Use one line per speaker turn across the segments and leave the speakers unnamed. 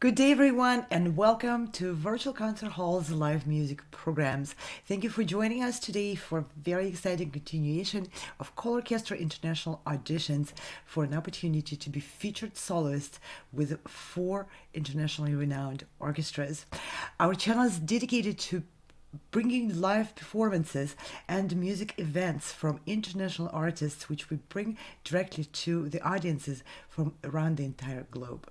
Good day, everyone, and welcome to Virtual Concert Hall's live music programs. Thank you for joining us today for a very exciting continuation of ColORCHESTRA International Auditions for an opportunity to be featured soloist with 4 internationally renowned orchestras. Our channel is dedicated to bringing live performances and music events from international artists, which we bring directly to the audiences from around the entire globe.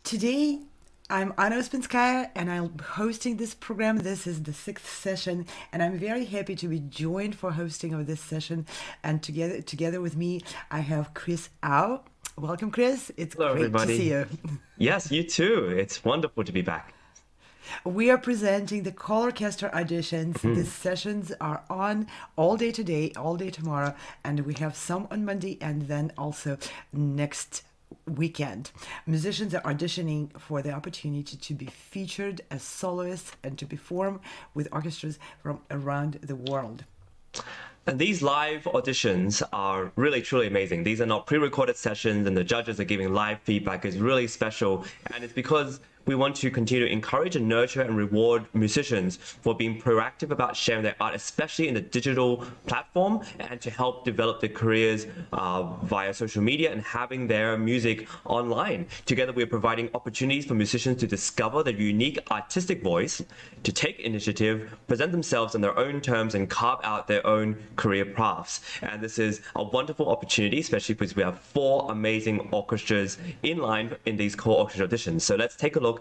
Today, I'm Anna Uspinskaya and I'm hosting this program. This is the 6th session and I'm very happy to be joined for hosting of this session. And together with me, I have Chris Au. Welcome, Chris. It's
Hello,
great
everybody.
to see you.
Yes, you too. It's wonderful to be back.
We are presenting the ColORCHESTRA Auditions. These sessions are on all day today, all day tomorrow, and we have some on Monday and then also next weekend. Musicians are auditioning for the opportunity to be featured as soloists and to perform with orchestras from around the world.
And these live auditions are really, truly amazing. These are not pre-recorded sessions and the judges are giving live feedback. It's really special. And it's because we want to continue to encourage and nurture and reward musicians for being proactive about sharing their art, especially in the digital platform, and to help develop their careers via social media and having their music online. Together, we're providing opportunities for musicians to discover their unique artistic voice, to take initiative, present themselves on their own terms, and carve out their own career paths. And this is a wonderful opportunity, especially because we have 4 amazing orchestras in line in these ColORCHESTRA auditions. So let's take a look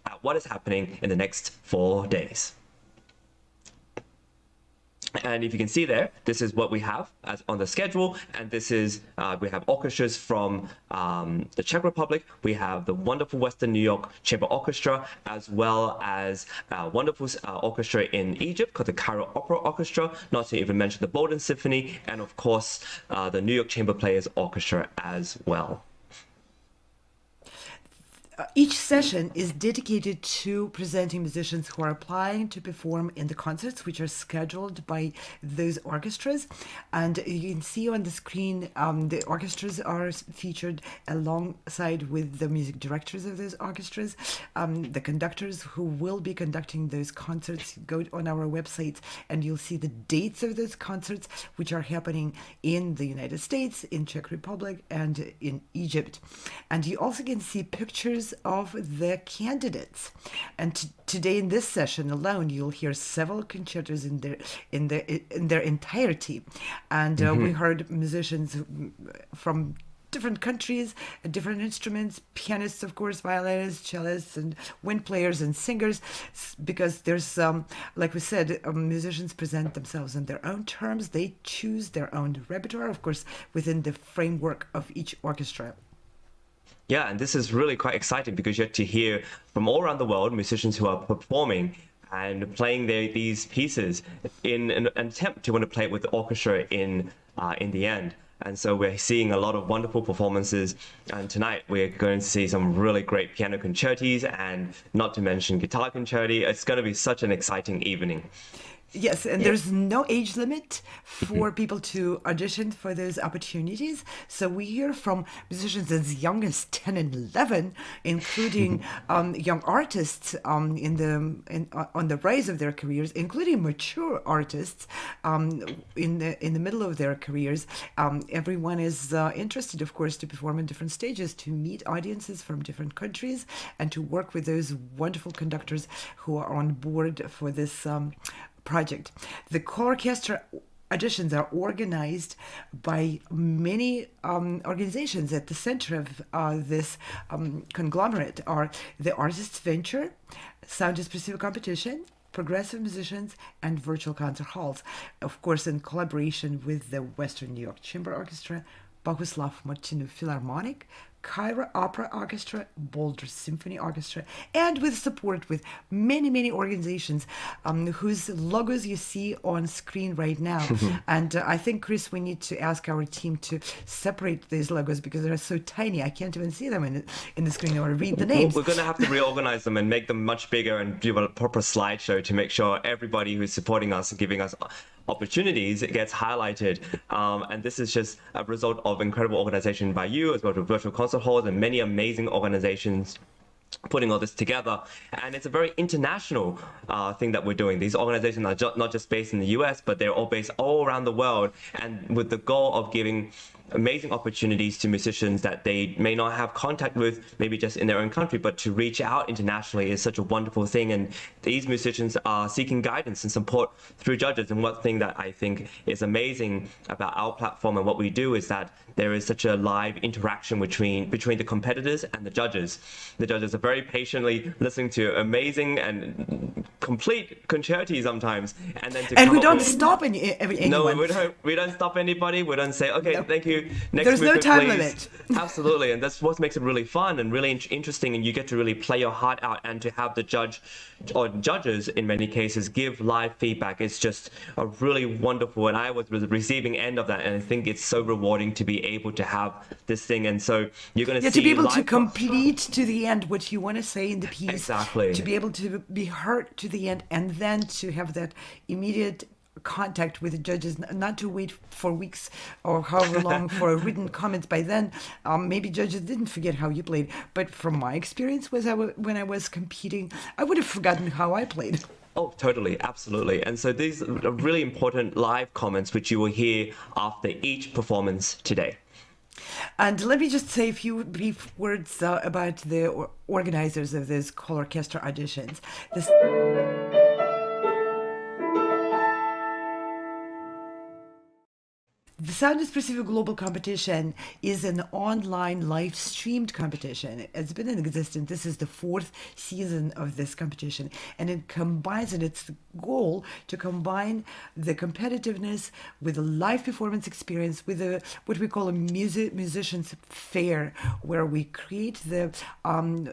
at what is happening in the next 4 days. And if you can see there, this is what we have as on the schedule. And this is, we have orchestras from the Czech Republic. We have the wonderful Western New York Chamber Orchestra, as well as a wonderful orchestra in Egypt called the Cairo Opera Orchestra, not to even mention the Boulder Symphony, and of course, the New York Chamber Players Orchestra as well.
Each session is dedicated to presenting musicians who are applying to perform in the concerts which are scheduled by those orchestras. And you can see on the screen the orchestras are featured alongside with the music directors of those orchestras, the conductors who will be conducting those concerts. Go on our website and you'll see the dates of those concerts which are happening in the United States, in Czech Republic, and in Egypt. And you also can see pictures of the candidates. And today in this session alone, you'll hear several concertos in their entirety. And we heard musicians from different countries, different instruments, pianists, of course, violinists, cellists, and wind players and singers, because there's, like we said, musicians present themselves on their own terms. They choose their own repertoire, of course, within the framework of each orchestra.
Yeah, and this is really quite exciting because you get to hear from all around the world musicians who are performing and playing these pieces in an attempt to want to play it with the orchestra in the end. And so we're seeing a lot of wonderful performances. And tonight we're going to see some really great piano concertis and not to mention guitar concerti. It's going to be such an exciting evening.
Yes, and there's no age limit for people to audition for those opportunities. So we hear from musicians as young as 10 and 11, including young artists on the rise of their careers, including mature artists in the middle of their careers. Everyone is interested, of course, to perform in different stages, to meet audiences from different countries, and to work with those wonderful conductors who are on board for this project. The ColORCHESTRA auditions are organized by many organizations. At the center of this conglomerate are the ArtistVenture, Sound Espressivo Competition, Progressive Musicians, and Virtual Concert Halls, of course in collaboration with the Western New York Chamber Orchestra, Bohuslav Martinu Philharmonic, Cairo Opera Orchestra, Boulder Symphony Orchestra, and with support with many organizations whose logos you see on screen right now. And I think, Chris, we need to ask our team to separate these logos because they're so tiny. I can't even see them in the screen or read the names.
We're going to have to reorganize them and make them much bigger and do a proper slideshow to make sure everybody who's supporting us and giving us opportunities, it gets highlighted. And this is just a result of incredible organization by you, as well as virtual concert halls and many amazing organizations putting all this together. And it's a very international thing that we're doing. These organizations are not just based in the US, but they're all based all around the world, and with the goal of giving amazing opportunities to musicians that they may not have contact with, maybe just in their own country, but to reach out internationally is such a wonderful thing. And these musicians are seeking guidance and support through judges. And one thing that I think is amazing about our platform and what we do is that there is such a live interaction between the competitors and the judges. The judges are very patiently listening to amazing and complete concerti sometimes, and then
we don't stop anyone.
No, we don't stop anybody. We don't say, okay, thank you. Next
There's no time
please.
limit.
Absolutely, and that's what makes it really fun and really interesting, and you get to really play your heart out, and to have the judge or judges in many cases give live feedback. It's just a really wonderful, and I was the receiving end of that, and I think it's so rewarding to be able to have this thing. And so you're going to see
to be able to complete to the end what you want to say in the piece.
Exactly.
To be able to be heard to the end, and then to have that immediate contact with the judges, not to wait for weeks or however long for a written comment. By then, maybe judges didn't forget how you played. But from my experience, when I was competing, I would have forgotten how I played.
Oh, totally. Absolutely. And so these are really important live comments, which you will hear after each performance today.
And let me just say a few brief words about the organizers of this ColORCHESTRA Auditions. The Sound Espressivo Global Competition is an online live-streamed competition. It's been in existence. This is the 4th season of this competition, and it combines, and its goal to combine the competitiveness with a live performance experience, with what we call a musicians fair, where we create the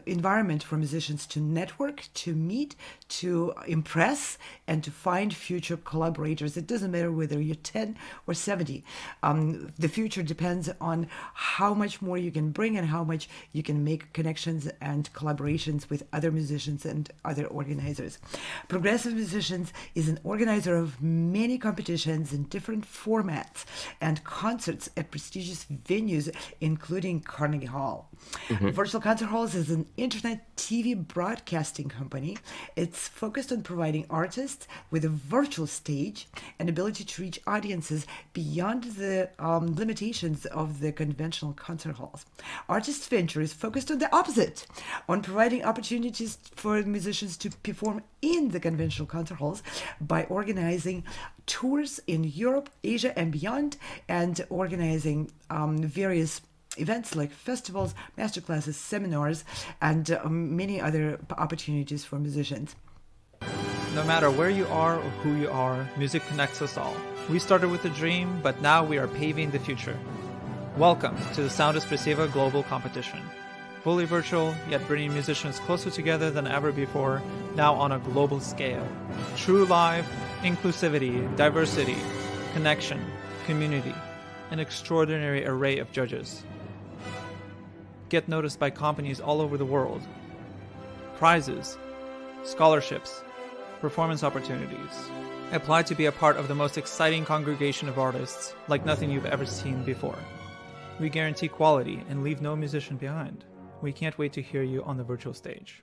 environment for musicians to network, to meet, to impress, and to find future collaborators. It doesn't matter whether you're 10 or 70. The future depends on how much more you can bring and how much you can make connections and collaborations with other musicians and other organizers. Progressive Musicians is an organizer of many competitions in different formats and concerts at prestigious venues, including Carnegie Hall. Virtual Concert Halls is an internet TV broadcasting company. It's focused on providing artists with a virtual stage and ability to reach audiences beyond the limitations of the conventional concert halls. ArtistVenture is focused on the opposite, on providing opportunities for musicians to perform in the conventional concert halls by organizing tours in Europe, Asia, and beyond, and organizing various events like festivals, masterclasses, seminars, and many other opportunities for musicians.
No matter where you are or who you are, music connects us all. We started with a dream, but now we are paving the future. Welcome to the Sound Espressivo Global Competition. Fully virtual, yet bringing musicians closer together than ever before, now on a global scale. True live, inclusivity, diversity, connection, community, an extraordinary array of judges. Get noticed by companies all over the world. Prizes, scholarships, performance opportunities. Apply to be a part of the most exciting congregation of artists, like nothing you've ever seen before. We guarantee quality and leave no musician behind. We can't wait to hear you on the virtual stage.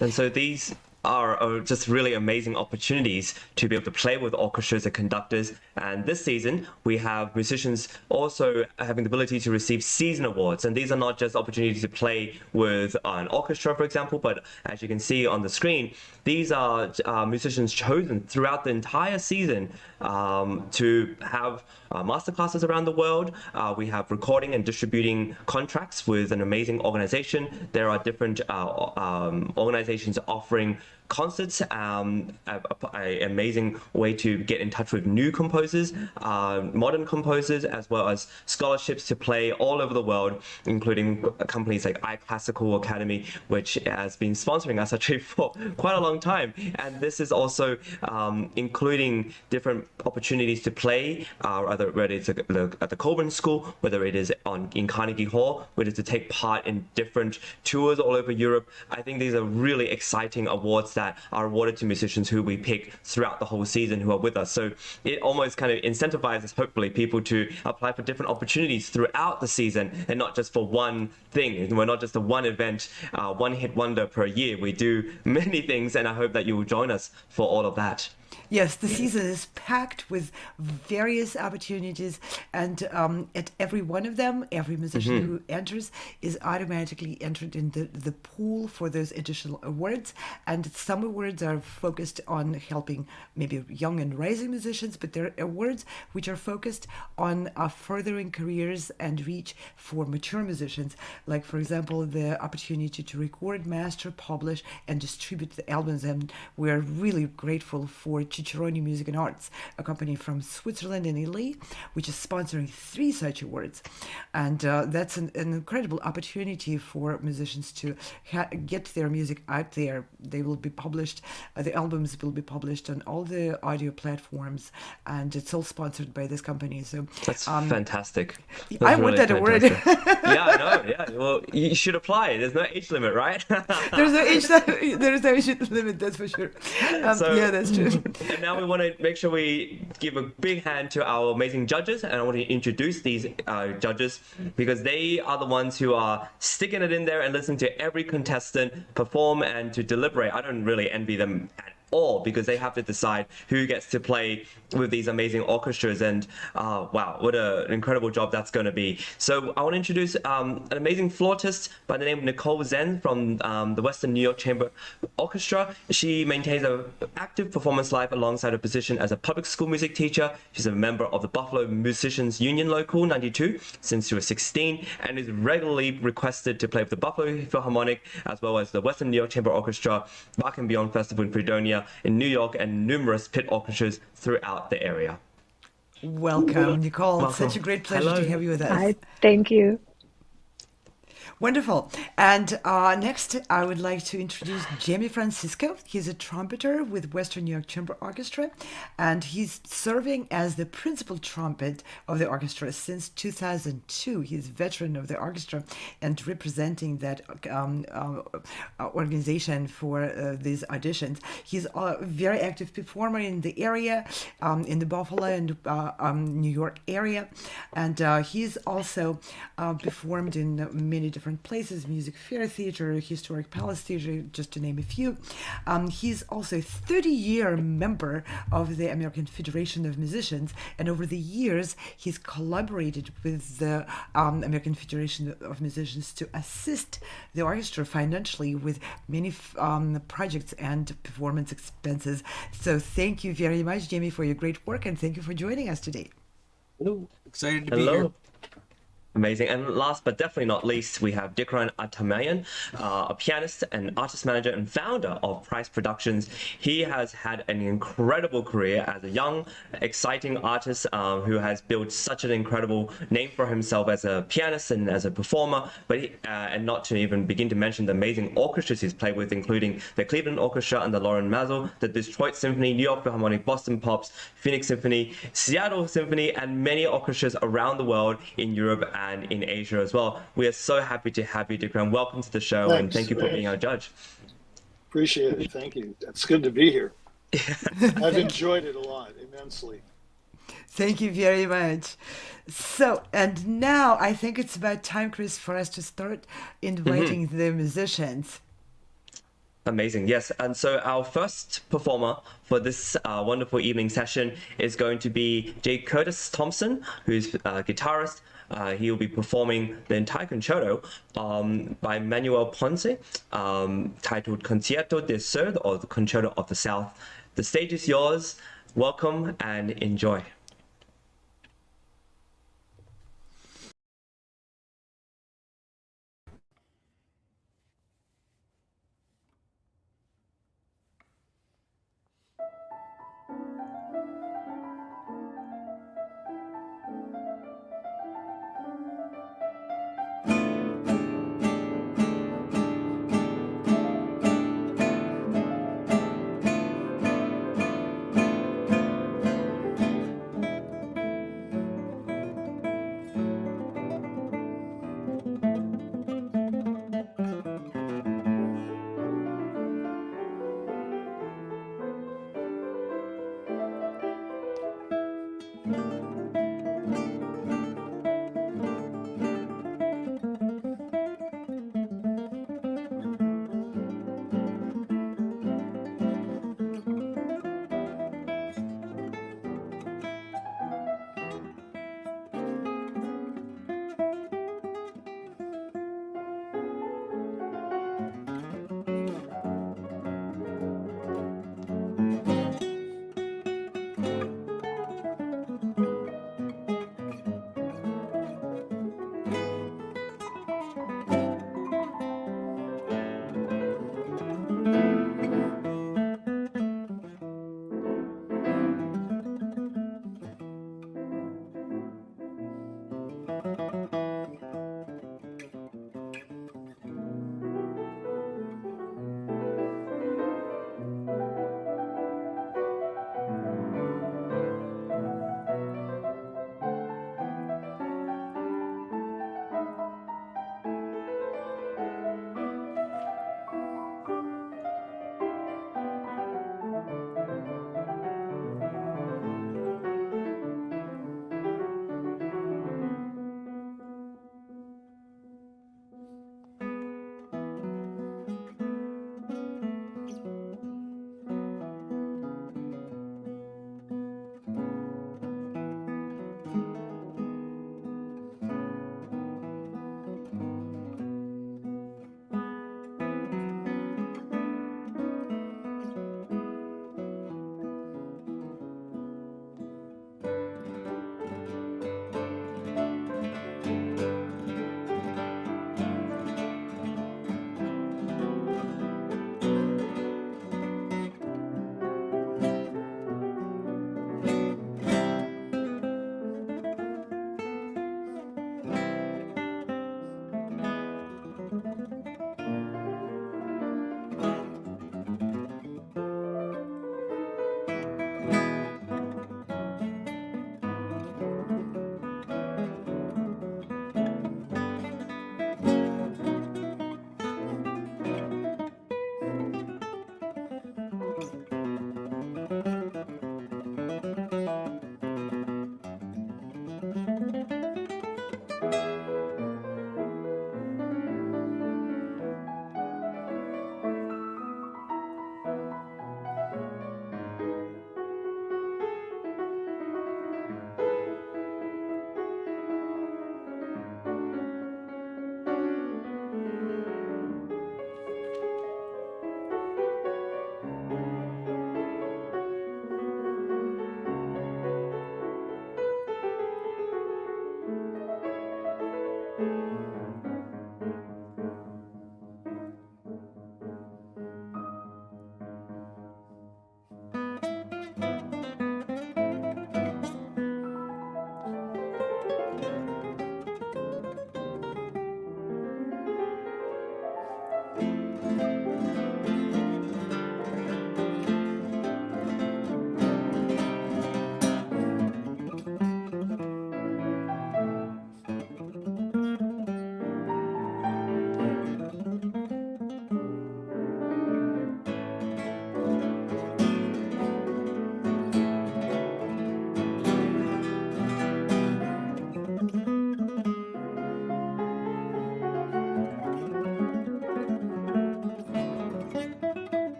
And so these are just really amazing opportunities to be able to play with orchestras and conductors. And this season, we have musicians also having the ability to receive season awards. And these are not just opportunities to play with an orchestra, for example, but as you can see on the screen, these are musicians chosen throughout the entire season to have masterclasses around the world. We have recording and distributing contracts with an amazing organization. There are different organizations offering concerts, a amazing way to get in touch with new composers, modern composers, as well as scholarships to play all over the world, including companies like iClassical Academy, which has been sponsoring us actually for quite a long time. And this is also including different opportunities to play, whether it's at the Colburn School, whether it is in Carnegie Hall, whether to take part in different tours all over Europe. I think these are really exciting awards that are awarded to musicians who we pick throughout the whole season who are with us. So it almost kind of incentivizes, hopefully, people to apply for different opportunities throughout the season and not just for one thing. We're not just a one event, one hit wonder per year. We do many things, and I hope that you will join us for all of that.
Yes, the season is packed with various opportunities, and at every one of them, every musician who enters is automatically entered in the pool for those additional awards. And some awards are focused on helping maybe young and rising musicians, but there are awards which are focused on furthering careers and reach for mature musicians. Like, for example, the opportunity to record, master, publish, and distribute the albums. And we're really grateful for Cicerone Music and Arts, a company from Switzerland and Italy, which is sponsoring 3 such awards. And that's an incredible opportunity for musicians to get their music out there. They will be published, the albums will be published on all the audio platforms, and it's all sponsored by this company. So
that's fantastic. That's
I want that award.
Yeah, I know. Yeah, well, you should apply. There's no age limit, right?
There's no age limit, that's for sure. Yeah, that's true.
And now we want to make sure we give a big hand to our amazing judges, and I want to introduce these judges because they are the ones who are sticking it in there and listening to every contestant perform and to deliberate. I don't really envy them at all because they have to decide who gets to play with these amazing orchestras, and wow, what an incredible job that's going to be. So I want to introduce an amazing flautist by the name of Nicole Zen from the Western New York Chamber Orchestra. She maintains an active performance life alongside her position as a public school music teacher. She's a member of the Buffalo Musicians Union Local 92 since she was 16 and is regularly requested to play with the Buffalo Philharmonic as well as the Western New York Chamber Orchestra, Bach and Beyond Festival in Fredonia, in New York, and numerous pit orchestras throughout the area.
Welcome, Nicole.
Welcome.
It's such a great pleasure to have you with us.
Hi, thank you.
Wonderful. And next, I would like to introduce Jamie Francisco. He's a trumpeter with Western New York Chamber Orchestra, and he's serving as the principal trumpet of the orchestra since 2002. He's a veteran of the orchestra and representing that organization for these auditions. He's a very active performer in the area, in the Buffalo and New York area, and he's also performed in many different places, Music Fair Theater, Historic Palace Theater, just to name a few. He's also a 30-year member of the American Federation of Musicians, and over the years, he's collaborated with the American Federation of Musicians to assist the orchestra financially with many projects and performance expenses. So thank you very much, Jamie, for your great work, and thank you for joining us today.
Hello. Excited to be here.
Amazing. And last but definitely not least, we have Dikran Atamayan, a pianist and artist manager and founder of Price Productions. He has had an incredible career as a young, exciting artist who has built such an incredible name for himself as a pianist and as a performer, but and not to even begin to mention the amazing orchestras he's played with, including the Cleveland Orchestra under Lauren Mazel, the Detroit Symphony, New York Philharmonic, Boston Pops, Phoenix Symphony, Seattle Symphony, and many orchestras around the world in Europe and in Asia as well. We are so happy to have you, Dikran. Welcome to the show.
Thanks.
And thank you for being our judge.
Appreciate it. Thank you. It's good to be here. I've enjoyed it a lot, immensely.
Thank you very much. So, and now I think it's about time, Chris, for us to start inviting the musicians.
Amazing. Yes. And so our first performer for this wonderful evening session is going to be J. Curtis Thompson, who's a guitarist. He will be performing the entire concerto by Manuel Ponce, titled Concierto del Sur, or the Concerto of the South. The stage is yours. Welcome and enjoy.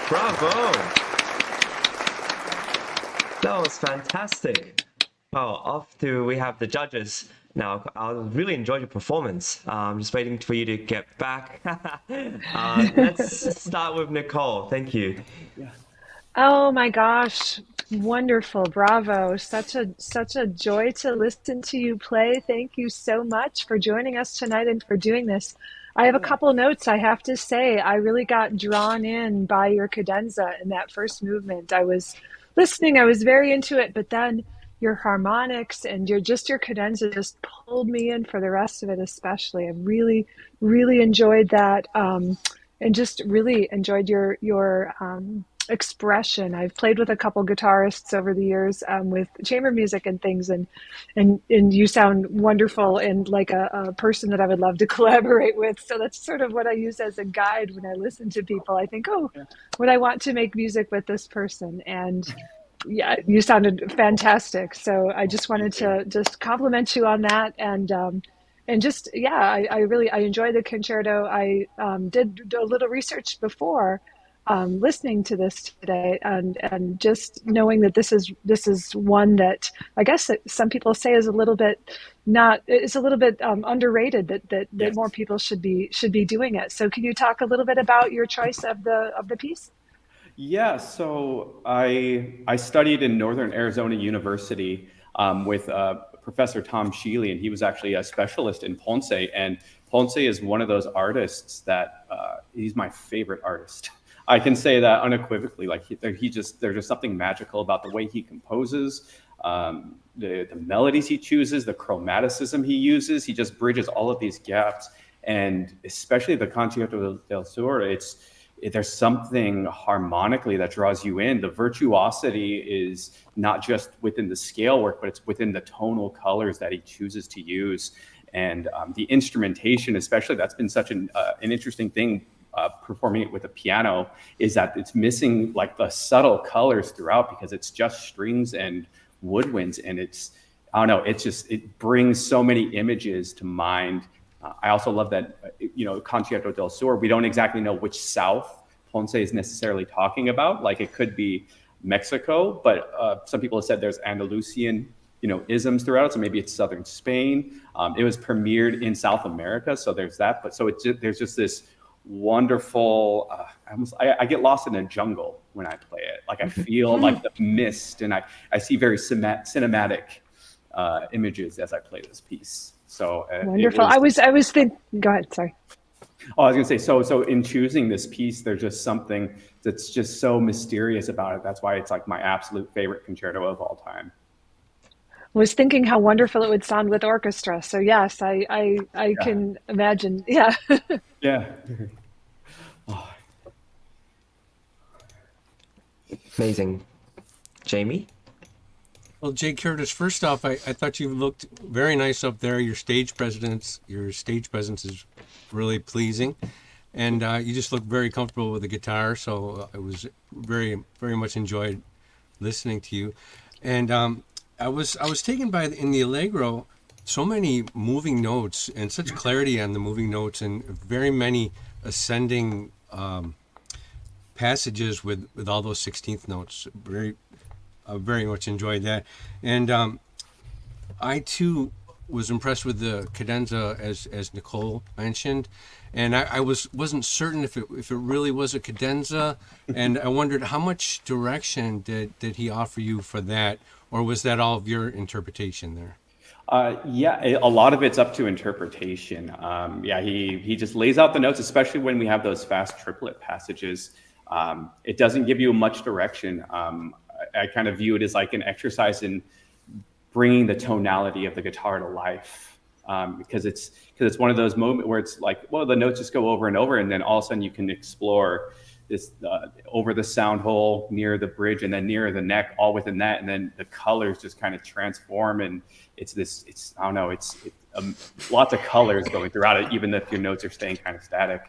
Bravo! That was fantastic. Well, we have the judges now. I really enjoyed your performance. I'm just waiting for you to get back. Let's start with Nicole. Thank you.
Oh my gosh, wonderful. Bravo. Such a joy to listen to you play. Thank you so much for joining us tonight and for doing this. I have a couple notes I have to say. I really got drawn in by your cadenza in that first movement. I was listening, I was very into it, but then your harmonics and your cadenza just pulled me in for the rest of it, especially. I really, really enjoyed that. And just really enjoyed your expression. I've played with a couple guitarists over the years with chamber music and things, and you sound wonderful and like a person that I would love to collaborate with. So that's sort of what I use as a guide when I listen to people. I think, oh, would I want to make music with this person? And yeah, you sounded fantastic. So I just wanted to just compliment you on that, and just I really enjoyed the concerto. I did a little research before listening to this today, and just knowing that this is one that I guess that some people say is a little bit underrated, that more people should be doing it. So can you talk a little bit about your choice of the piece?
Yeah, so I studied in Northern Arizona University with Professor Tom Sheely, and he was actually a specialist in Ponce. And Ponce is one of those artists that he's my favorite artist. I can say that unequivocally. Like there's just something magical about the way he composes, the melodies he chooses, the chromaticism he uses. He just bridges all of these gaps, and especially the Concierto del Sur. There's something harmonically that draws you in. The virtuosity is not just within the scale work, but it's within the tonal colors that he chooses to use. And the instrumentation, especially, that's been such an interesting thing performing it with a piano, is that it's missing like the subtle colors throughout because it's just strings and woodwinds. And it brings so many images to mind. I also love that, Concierto del Sur, we don't exactly know which south Ponce is necessarily talking about. Like it could be Mexico, but some people have said there's Andalusian, isms throughout it. So maybe it's southern Spain. It was premiered in South America, so there's that. But so there's just this wonderful, I get lost in a jungle when I play it. Like I feel like the mist, and I see very cinematic images as I play this piece. So
wonderful. I was thinking. Go ahead. Sorry.
Oh, I was gonna say. So in choosing this piece, there's just something that's just so mysterious about it. That's why it's like my absolute favorite concerto of all time.
Was thinking how wonderful it would sound with orchestra. So yes, I can imagine. Yeah.
Yeah. Oh.
Amazing. Jamie?
Well, Jay Curtis, first off, I thought you looked very nice up there. Your stage presence is really pleasing. And you just look very comfortable with the guitar. So I was very, very much enjoyed listening to you. And I was taken by, in the Allegro, so many moving notes and such clarity on the moving notes, and very many ascending passages with all those 16th notes. Very much enjoyed that. And I too was impressed with the cadenza, as Nicole mentioned, and I wasn't certain if it really was a cadenza, and I wondered how much direction did he offer you for that, or was that all of your interpretation there?
A lot of it's up to interpretation. He just lays out the notes, especially when we have those fast triplet passages. It doesn't give you much direction. I kind of view it as like an exercise in bringing the tonality of the guitar to life, because it's one of those moments where it's like, well, the notes just go over and over, and then all of a sudden you can explore this over the sound hole, near the bridge, and then near the neck, all within that, and then the colors just kind of transform, and it's lots of colors going throughout it, even if your notes are staying kind of static.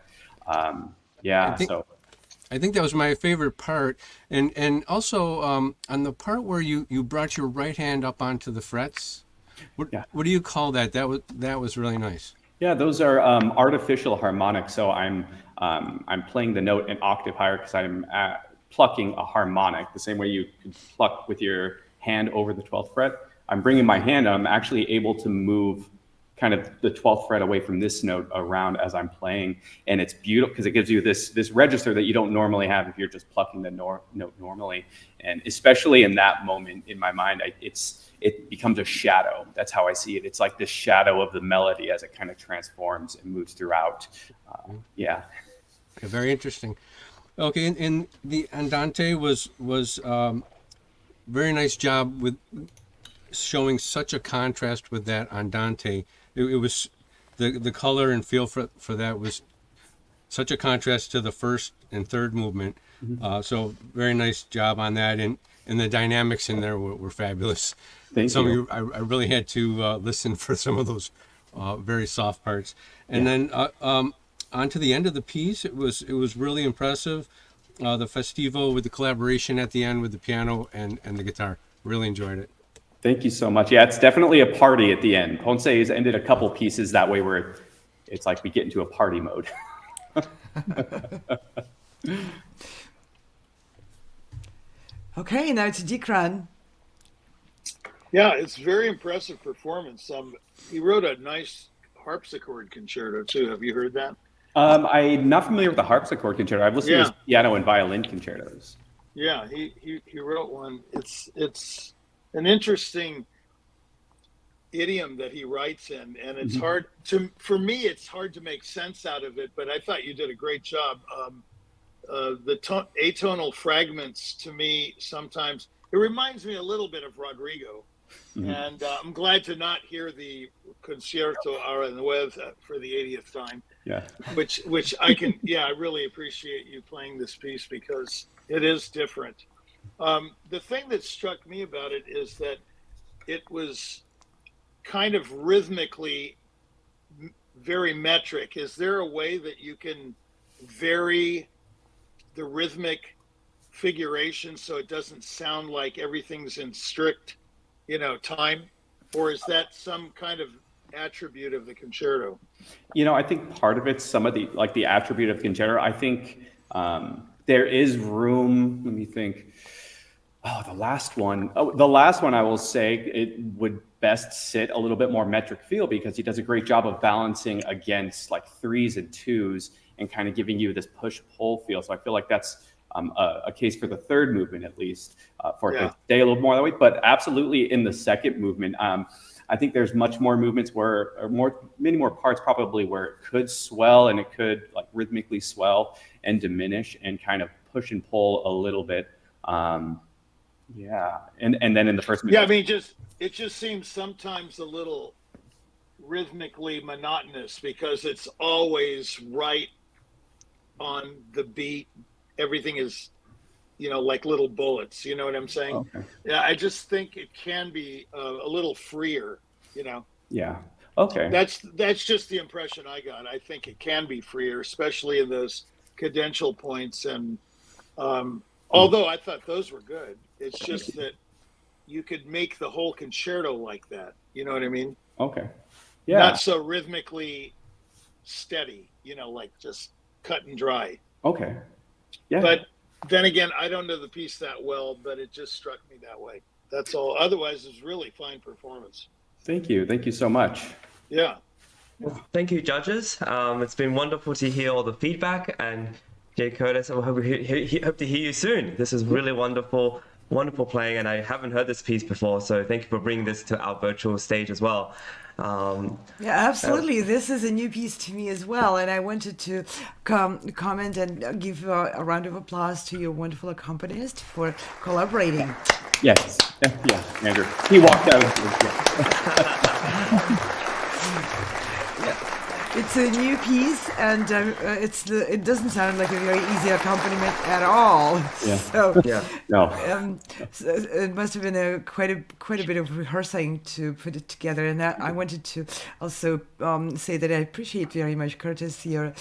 I think that was my favorite part, and also on the part where you brought your right hand up onto the frets. What do you call that? That was really nice.
Yeah, those are artificial harmonics. So I'm playing the note an octave higher because I'm plucking a harmonic, the same way you could pluck with your hand over the 12th fret. I'm bringing my hand and I'm actually able to move kind of the 12th fret away from this note around as I'm playing. And it's beautiful because it gives you this register that you don't normally have if you're just plucking the note normally. And especially in that moment in my mind, it becomes a shadow. That's how I see it. It's like this shadow of the melody as it kind of transforms and moves throughout. Yeah.
Okay, very interesting. Okay, and the Andante was very nice job with showing such a contrast with that Andante. It was the color and feel for that was such a contrast to the first and third movement. So very nice job on that, and the dynamics in there were fabulous.
Thank you.
I really had to listen for some of those very soft parts, and then on to the end of the piece. It was really impressive. The Festivo with the collaboration at the end with the piano and the guitar. Really enjoyed it.
Thank you so much. Yeah, it's definitely a party at the end. Ponce has ended a couple pieces that way where it's like we get into a party mode.
Okay, now to Dikran.
Yeah, it's very impressive performance. He wrote a nice harpsichord concerto too. Have you heard that?
I'm not familiar with the harpsichord concerto. I've listened to his piano and violin concertos.
Yeah, he wrote one. It's an interesting idiom that he writes in, and it's hard for me. It's hard to make sense out of it. But I thought you did a great job. The atonal fragments to me sometimes it reminds me a little bit of Rodrigo, and I'm glad to not hear the Concierto a Nueve for the 80th time.
Yeah,
which I can. Yeah, I really appreciate you playing this piece because it is different. The thing that struck me about it is that it was kind of rhythmically very metric. Is there a way that you can vary the rhythmic figuration so it doesn't sound like everything's in strict, time? Or is that some kind of attribute of the concerto?
I think part of it's some of the attribute of concerto. I think there is room. Let me think. The last one I will say it would best sit a little bit more metric feel because he does a great job of balancing against like threes and twos and kind of giving you this push-pull feel. So I feel like that's a case for the third movement, at least, for it to stay a little more that way. But absolutely in the second movement, I think there's much more movements many more parts probably where it could swell and it could like rhythmically swell and diminish and kind of push and pull a little bit. And then in the first movement.
Yeah, I mean, it just seems sometimes a little rhythmically monotonous because it's always right on the beat. Everything is, like little bullets. You know what I'm saying?
Okay.
Yeah, I just think it can be a little freer.
Yeah. Okay.
That's just the impression I got. I think it can be freer, especially in those cadential points. And although I thought those were good, it's just that you could make the whole concerto like that. You know what I mean?
Okay. Yeah.
Not so rhythmically steady, like just cut and dry.
Okay. Yeah.
But then again, I don't know the piece that well, but it just struck me that way. That's all. Otherwise, it's really fine performance.
Thank you. Thank you so much.
Yeah.
Well, thank you, judges. It's been wonderful to hear all the feedback. And Jay Curtis, I hope to hear you soon. This is really wonderful playing, and I haven't heard this piece before, so thank you for bringing this to our virtual stage as well.
Yeah, absolutely. This is a new piece to me as well, and I wanted to comment and give a round of applause to your wonderful accompanist for collaborating.
Yes. Yeah, Andrew. He walked out.
It's a new piece, and it doesn't sound like a very easy accompaniment at all.
Yeah.
So,
No.
So it must have been quite a bit of rehearsing to put it together. And I wanted to also say that I appreciate very much, Curtis, your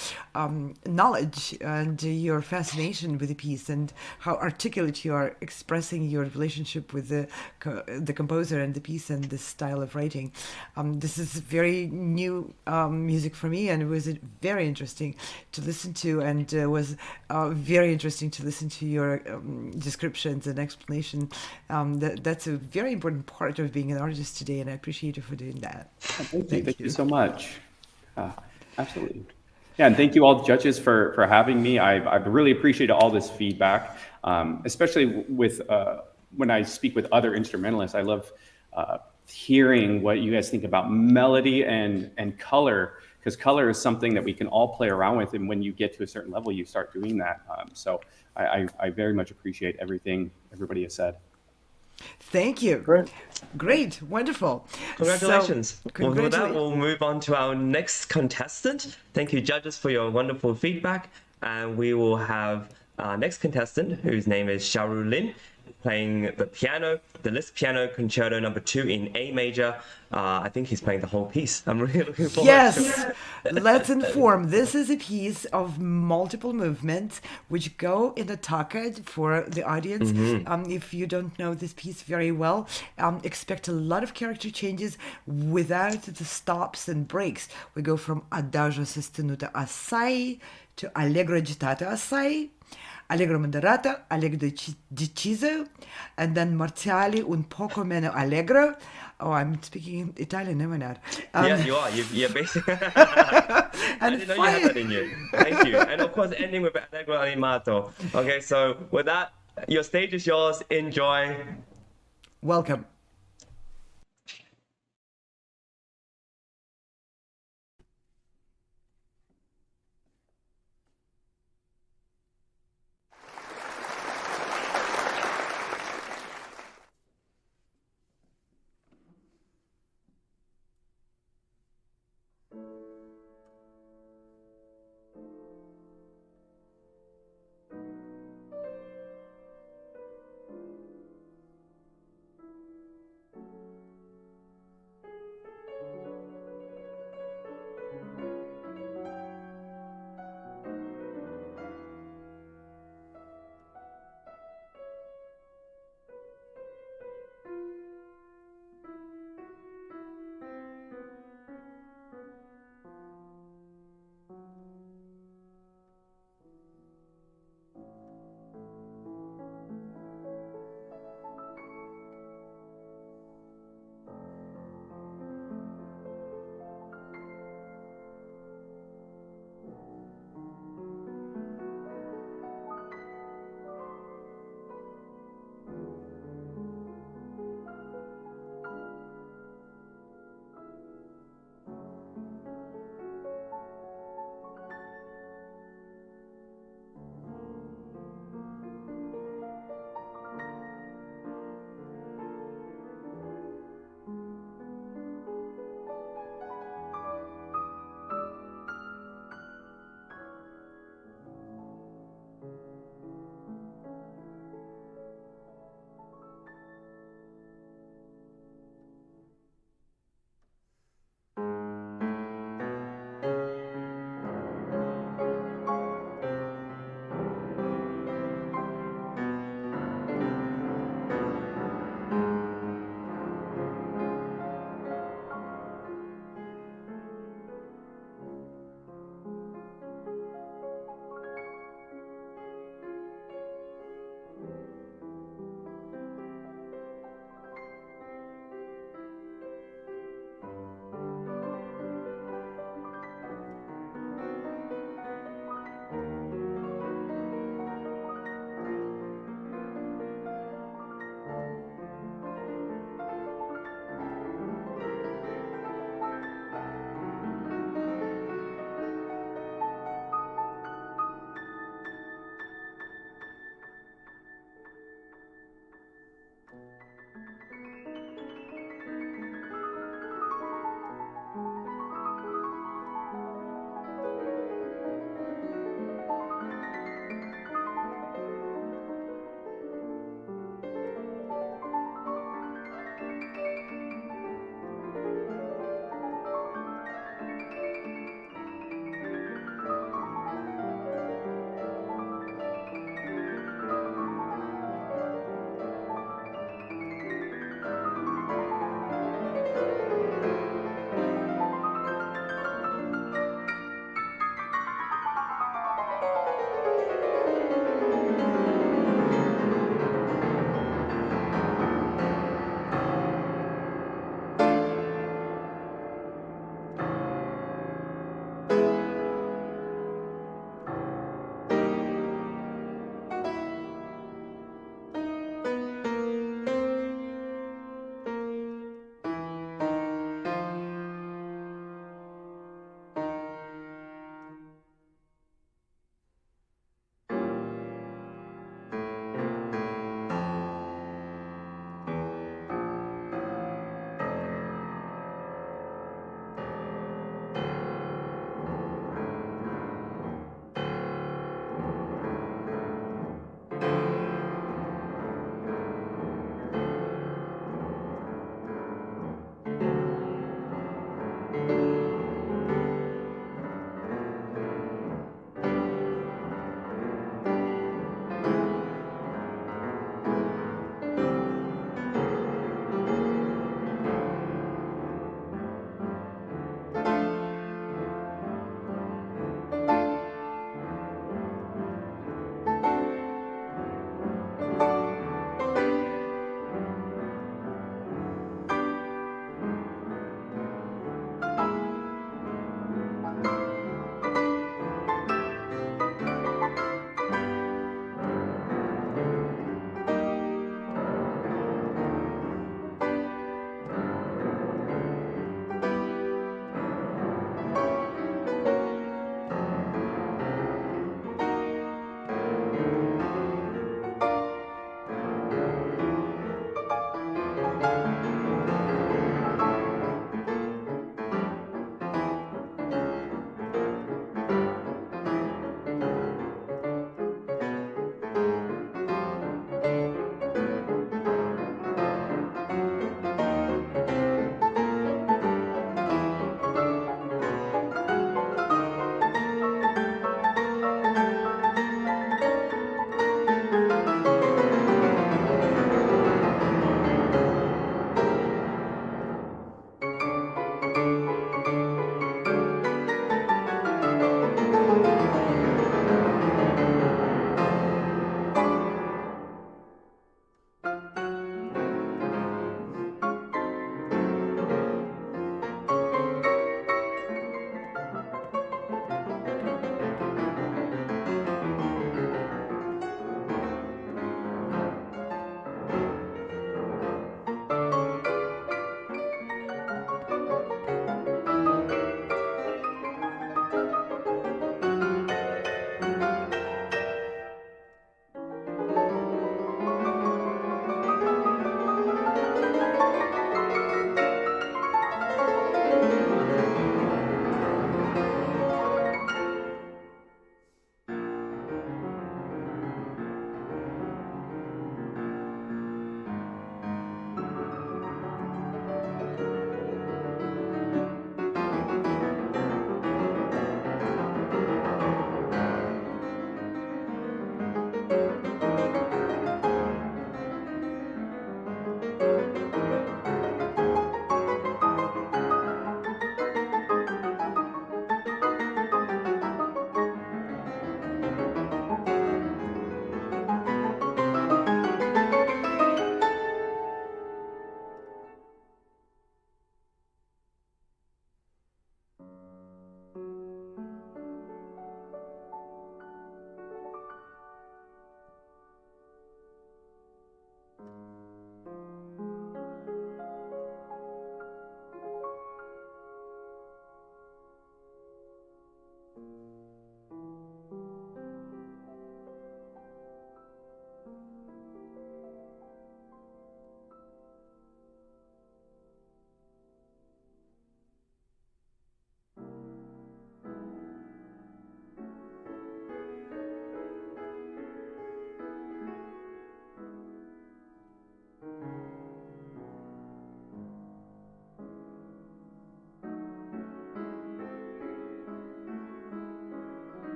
knowledge and your fascination with the piece and how articulate you are expressing your relationship with the composer and the piece and the style of writing. This is very new music for for me, and it was very interesting to listen to, and was very interesting to listen to your descriptions and explanation. That's a very important part of being an artist today, and I appreciate you for doing that.
Thank you so much. Absolutely. Yeah, and thank you all judges for having me. I really appreciate all this feedback, especially with when I speak with other instrumentalists. I love hearing what you guys think about melody and color, because color is something that we can all play around with, and when you get to a certain level, you start doing that. So I very much appreciate everything everybody has said.
Thank you. Great. Wonderful.
Congratulations.
So,
Well, with that, we'll move on to our next contestant. Thank you, judges, for your wonderful feedback. And we will have our next contestant, whose name is Xiaoru Lin, playing the piano, the Liszt Piano Concerto No. 2 in A major. I think he's playing the whole piece. I'm really looking forward to it.
Let's inform. This is a piece of multiple movements which go in the toccata for the audience. If you don't know this piece very well, expect a lot of character changes without the stops and breaks. We go from adagio sostenuto assai to allegro agitato assai, allegro moderato, allegro deciso, and then marziali un poco meno allegro. Oh, I'm speaking Italian, am I not?
Yeah, you are. You're basically. I didn't know you had that in you. Thank you. And of course, ending with allegro animato. Okay, so with that, your stage is yours. Enjoy.
Welcome.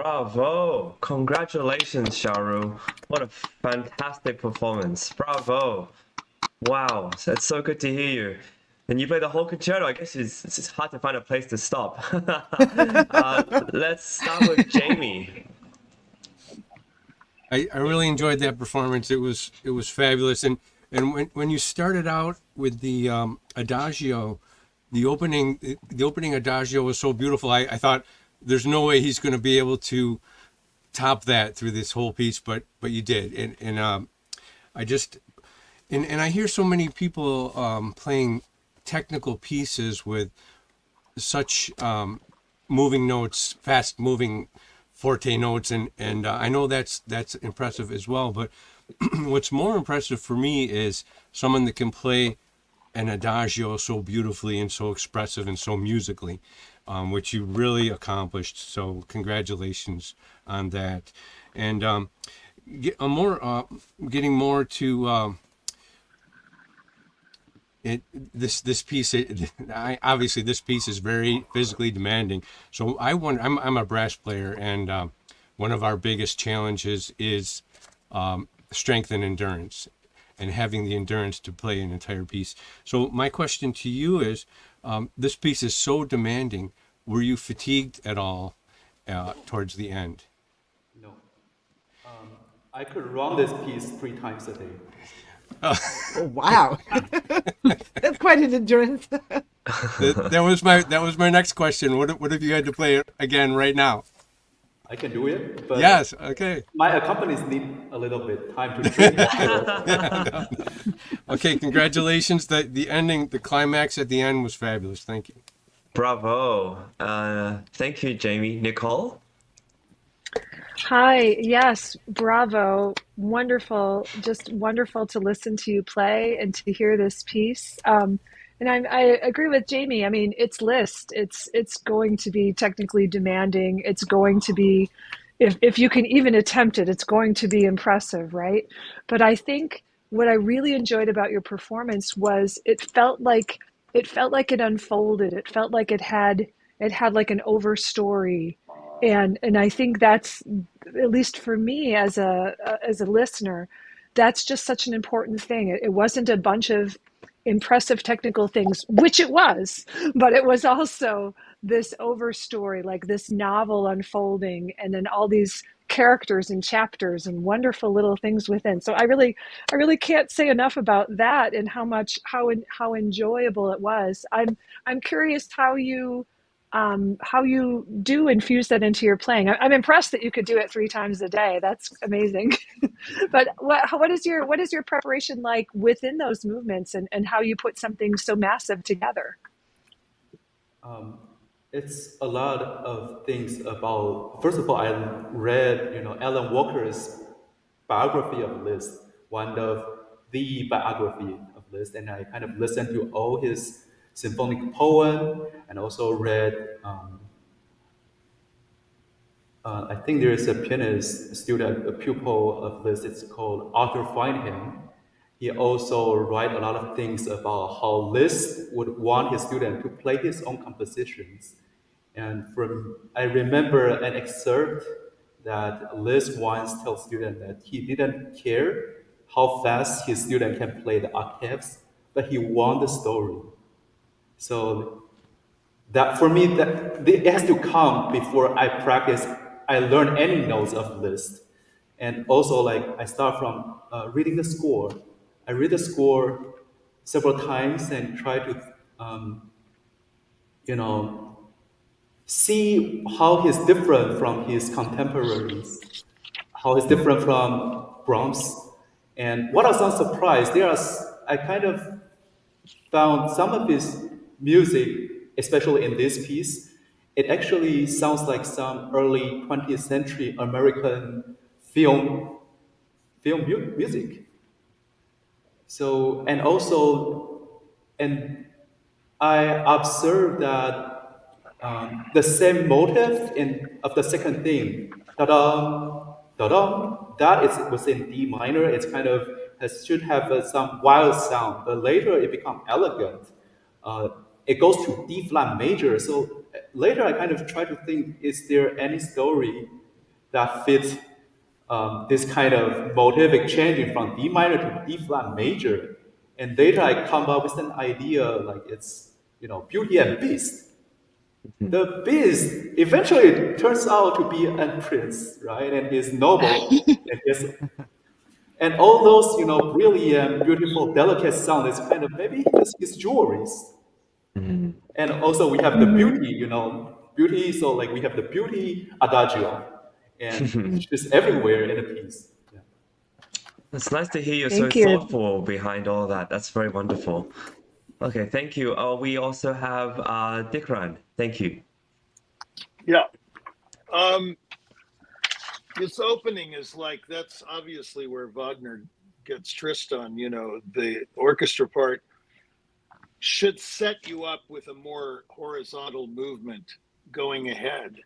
Bravo! Congratulations, Sharu. What a fantastic performance. Bravo. Wow, that's so good to hear you. And you play the whole concerto. I guess it's hard to find a place to stop. Let's start with Jamie.
I really enjoyed that performance. It was fabulous. And when you started out with the adagio, the opening adagio was so beautiful. I thought there's no way he's going to be able to top that through this whole piece, but you did. And I just and I hear so many people playing technical pieces with such moving notes, fast moving forte notes, and I know that's impressive as well. But what's more impressive for me is someone that can play an adagio so beautifully and so expressive and so musically, which you really accomplished. So congratulations on that. And getting more to this piece. Obviously this piece is very physically demanding. So I'm a brass player, and one of our biggest challenges is strength and endurance, and having the endurance to play an entire piece. So my question to you is, this piece is so demanding. Were you fatigued at all towards the end?
No. I could run this piece 3 times a day.
Oh, wow. That's quite an endurance.
That was my next question. What if you had to play it again right now?
I can do it, but
yes, okay.
My accompanist need a little bit time to train.
Okay, congratulations. The ending, the climax at the end was fabulous. Thank you.
Bravo. Thank you, Jamie. Nicole?
Hi, yes, bravo. Wonderful, just wonderful to listen to you play and to hear this piece. And I agree with Jamie. I mean, it's Liszt. It's going to be technically demanding. It's going to be, if you can even attempt it, it's going to be impressive, right? But I think what I really enjoyed about your performance was it felt like it unfolded. It felt like it had like an overstory. And I think that's, at least for me as a listener, that's just such an important thing. It wasn't a bunch of impressive technical things, which it was, but it was also this overstory, like this novel unfolding, and then all these characters and chapters and wonderful little things within. So I really can't say enough about that and how enjoyable it was. I'm curious how you do infuse that into your playing. I'm impressed that you could do it 3 times a day. That's amazing. But what is your preparation like within those movements, and how you put something so massive together?
It's a lot of things about. First of all, I read Alan Walker's biography of Liszt, one of the biography of Liszt, and I kind of listened to all his symphonic poem, and also read. I think there is a pianist, a student, a pupil of Liszt. It's called Arthur Feinheim. He also write a lot of things about how Liszt would want his student to play his own compositions. And I remember an excerpt that Liszt once tells students that he didn't care how fast his student can play the octaves, but he want the story. So that for me, that it has to come before I learn any notes of Liszt. And also, like, I start from reading the score. I read the score several times and try to, see how he's different from his contemporaries, how he's different from Brahms. And what I was not surprised, I kind of found some of his music, especially in this piece, it actually sounds like some early 20th century American film music. So, and I observed that the same motive of the second theme, da-dum, da-dum, was in D minor. It's kind of should have some wild sound, but later it becomes elegant. It goes to D flat major. So later I kind of try to think, is there any story that fit this kind of motivic changing from D minor to D flat major. And later I come up with an idea like it's, Beauty and Beast. The Beast eventually turns out to be a prince, right? And he's noble, and all those, brilliant, beautiful, delicate sound is kind of maybe just his jewelries. And also we have the beauty, beauty. So like we have the beauty adagio, and it's just everywhere in a piece. Yeah.
It's nice to hear you're so
Thank you.
thoughtful behind all that. That's very wonderful. Okay, thank you. We also have Dikran. Thank you.
Yeah. This opening is like, that's obviously where Wagner gets Tristan, the orchestra part should set you up with a more horizontal movement going ahead.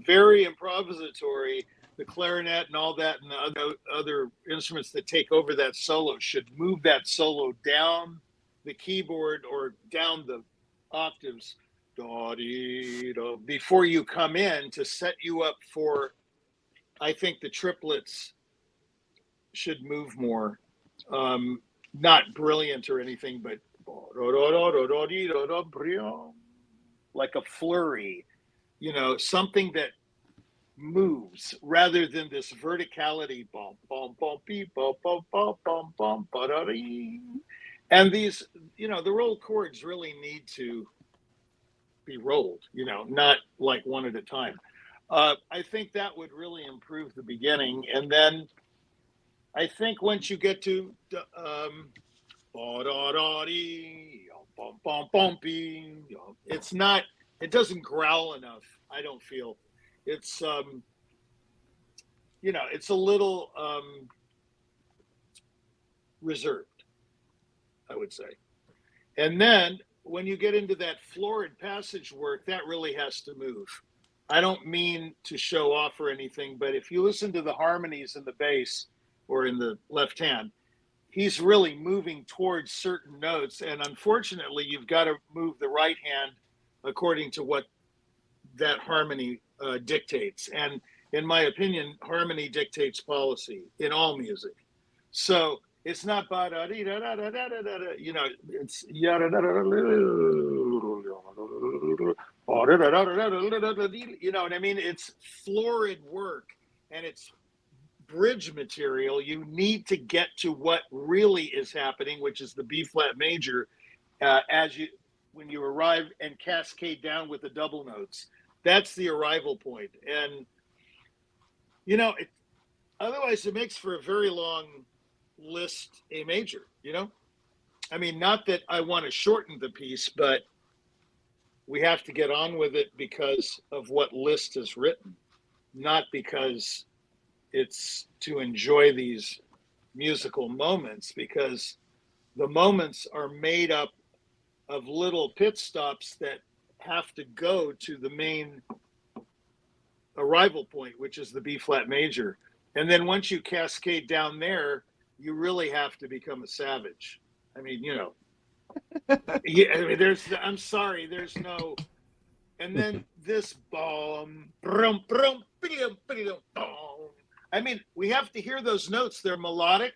Very improvisatory. The clarinet and all that and the other instruments that take over that solo should move that solo down the keyboard or down the octaves before you come in to set you up for, I think the triplets should move more. Not brilliant or anything, but like a flurry, something that moves rather than this verticality. And these, the roll chords really need to be rolled, not like one at a time. I think that would really improve the beginning. And then I think once you get to it doesn't growl enough, I don't feel. It's it's a little reserved, I would say. And then when you get into that florid passage work, that really has to move. I don't mean to show off or anything, but if you listen to the harmonies in the bass or in the left hand, he's really moving towards certain notes. And unfortunately, you've got to move the right hand according to what that harmony dictates. And in my opinion, harmony dictates policy in all music. So it's not it's what I mean? It's florid work and it's bridge material. You need to get to what really is happening, which is the B flat major, when you arrive and cascade down with the double notes. That's the arrival point. And otherwise it makes for a very long Liszt A major, I mean, not that I want to shorten the piece, but we have to get on with it because of what Liszt has written, not because it's to enjoy these musical moments, because the moments are made up of little pit stops that have to go to the main arrival point, which is the B flat major. And then once you cascade down there, you really have to become a savage. I mean, yeah, I mean, I'm sorry, there's no, and then this bomb, I mean, we have to hear those notes. They're melodic.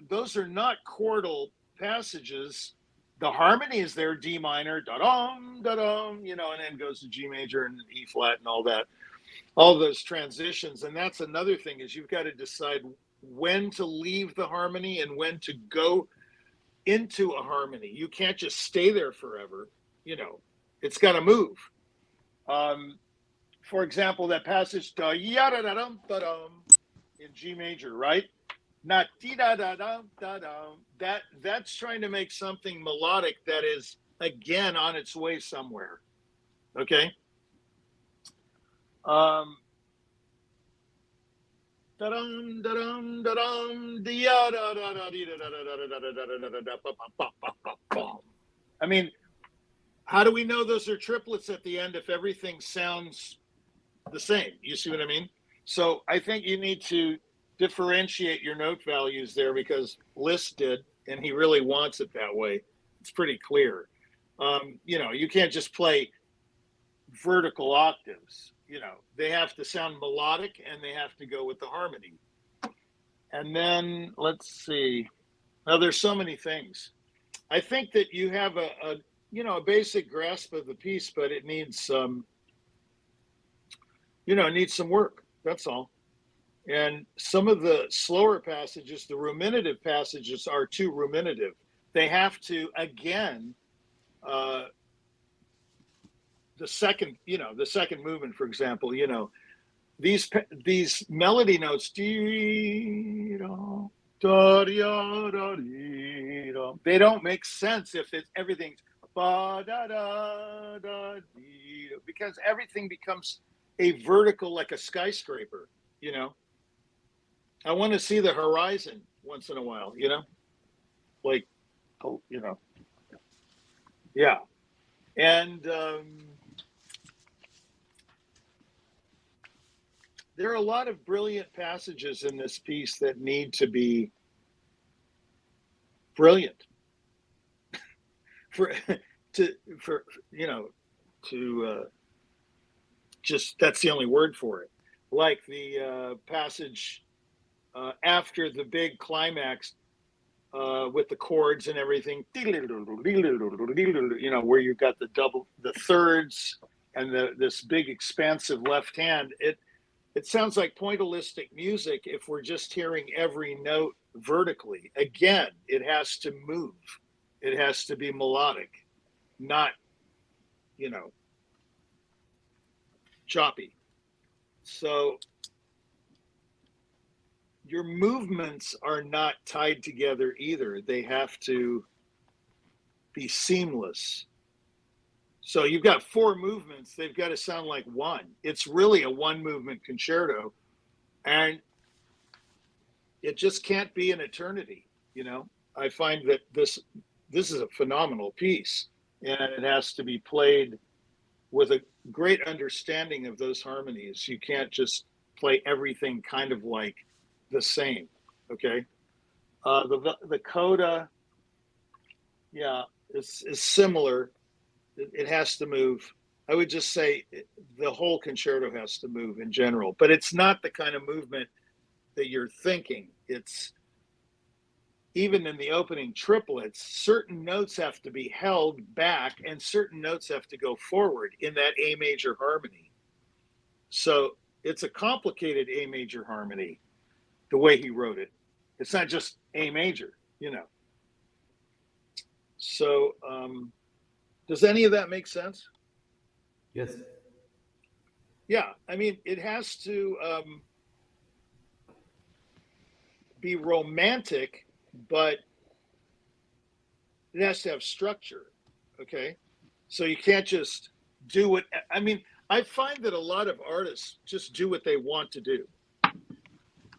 Those are not chordal passages. The harmony is there, D minor, da-dum, da-dum, and then goes to G major and E flat and all that, all those transitions. And that's another thing, is you've got to decide when to leave the harmony and when to go into a harmony. You can't just stay there forever. It's got to move. For example, that passage da yada da dum da dum in G major, right? Not dee da da dum da dum. That's trying to make something melodic that is again on its way somewhere. Okay. I mean, how do we know those are triplets at the end if everything sounds the same? You see what I mean? So I think you need to differentiate your note values there, because Liszt did, and he really wants it that way. It's pretty clear. You know, you can't just play vertical octaves. You know, they have to sound melodic and they have to go with the harmony. And then let's see. Now there's so many things. I think that you have a you know, a basic grasp of the piece, but it needs some, you know, it needs some work. That's all. And some of the slower passages, the ruminative passages, are too ruminative. They have to, again, the second movement, for example, you know, these melody notes, they don't make sense if everything's because everything becomes a vertical, like a skyscraper, you know. I want to see the horizon once in a while, you know, like, oh, you know, yeah. And there are a lot of brilliant passages in this piece that need to be brilliant for you know, to just, that's the only word for it. Like the passage after the big climax with the chords and everything, you know, where you've got the thirds and this big expansive left hand. It sounds like pointillistic music if we're just hearing every note vertically. Again, it has to move. It has to be melodic, not, you know, choppy. So your movements are not tied together either. They have to be seamless. So you've got 4 movements. They've got to sound like one. It's really a 1-movement concerto, and it just can't be an eternity. You know, I find that this is a phenomenal piece, and it has to be played with a great understanding of those harmonies. You can't just play everything kind of like the same. Okay. The coda, yeah, is similar. It has to move. I would just say the whole concerto has to move in general, but it's not the kind of movement that you're thinking. It's, even in the opening triplets, certain notes have to be held back and certain notes have to go forward in that A major harmony. So it's a complicated A major harmony, the way he wrote it. It's not just A major, you know. So does any of that make sense?
Yes.
Yeah, I mean, it has to be romantic, but it has to have structure, okay? So you can't just do it. I mean, I find that a lot of artists just do what they want to do.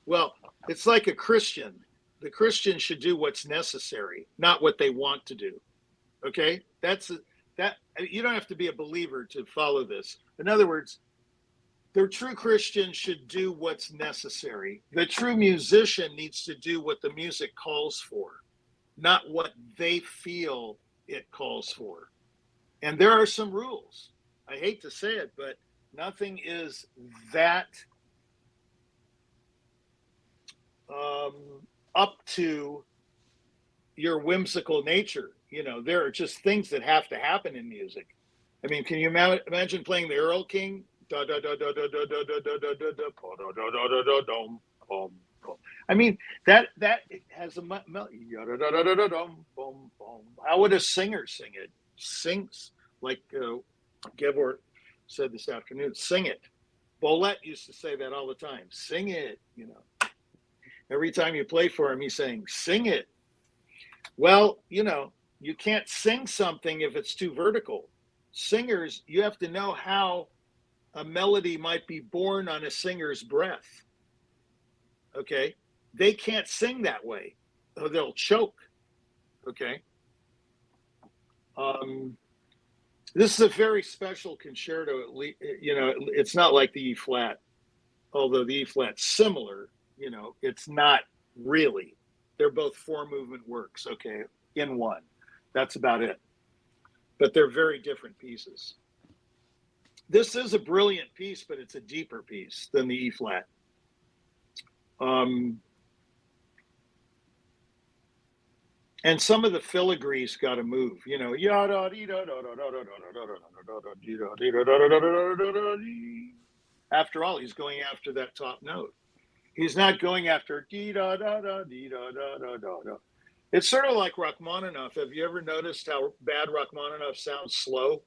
Well, it's like a Christian. The Christian should do what's necessary, not what they want to do, okay? That you don't have to be a believer to follow this. In other words, the true Christian should do what's necessary. The true musician needs to do what the music calls for, not what they feel it calls for. And there are some rules. I hate to say it, but nothing is that up to your whimsical nature. You know, there are just things that have to happen in music. I mean, can you imagine playing the Earl King? I mean, that has a how would a singer sing it? Sings like Gabor said this afternoon. Sing it. Bolette used to say that all the time. Sing it. You know, every time you play for him, he's saying, "Sing it." Well, you know, you can't sing something if it's too vertical. Singers, you have to know how a melody might be born on a singer's breath. Okay, they can't sing that way, or they'll choke. Okay, this is a very special concerto. You know, it's not like the E flat, although the E flat's similar. You know, it's not really. They're both 4-movement works. Okay, in one. That's about it. But they're very different pieces. This is a brilliant piece, but it's a deeper piece than the E flat. And some of the filigree's got to move, you know. After all, he's going after that top note. He's not going after dee da da da dee da da da da da. It's sort of like Rachmaninoff. Have you ever noticed how bad Rachmaninoff sounds slow?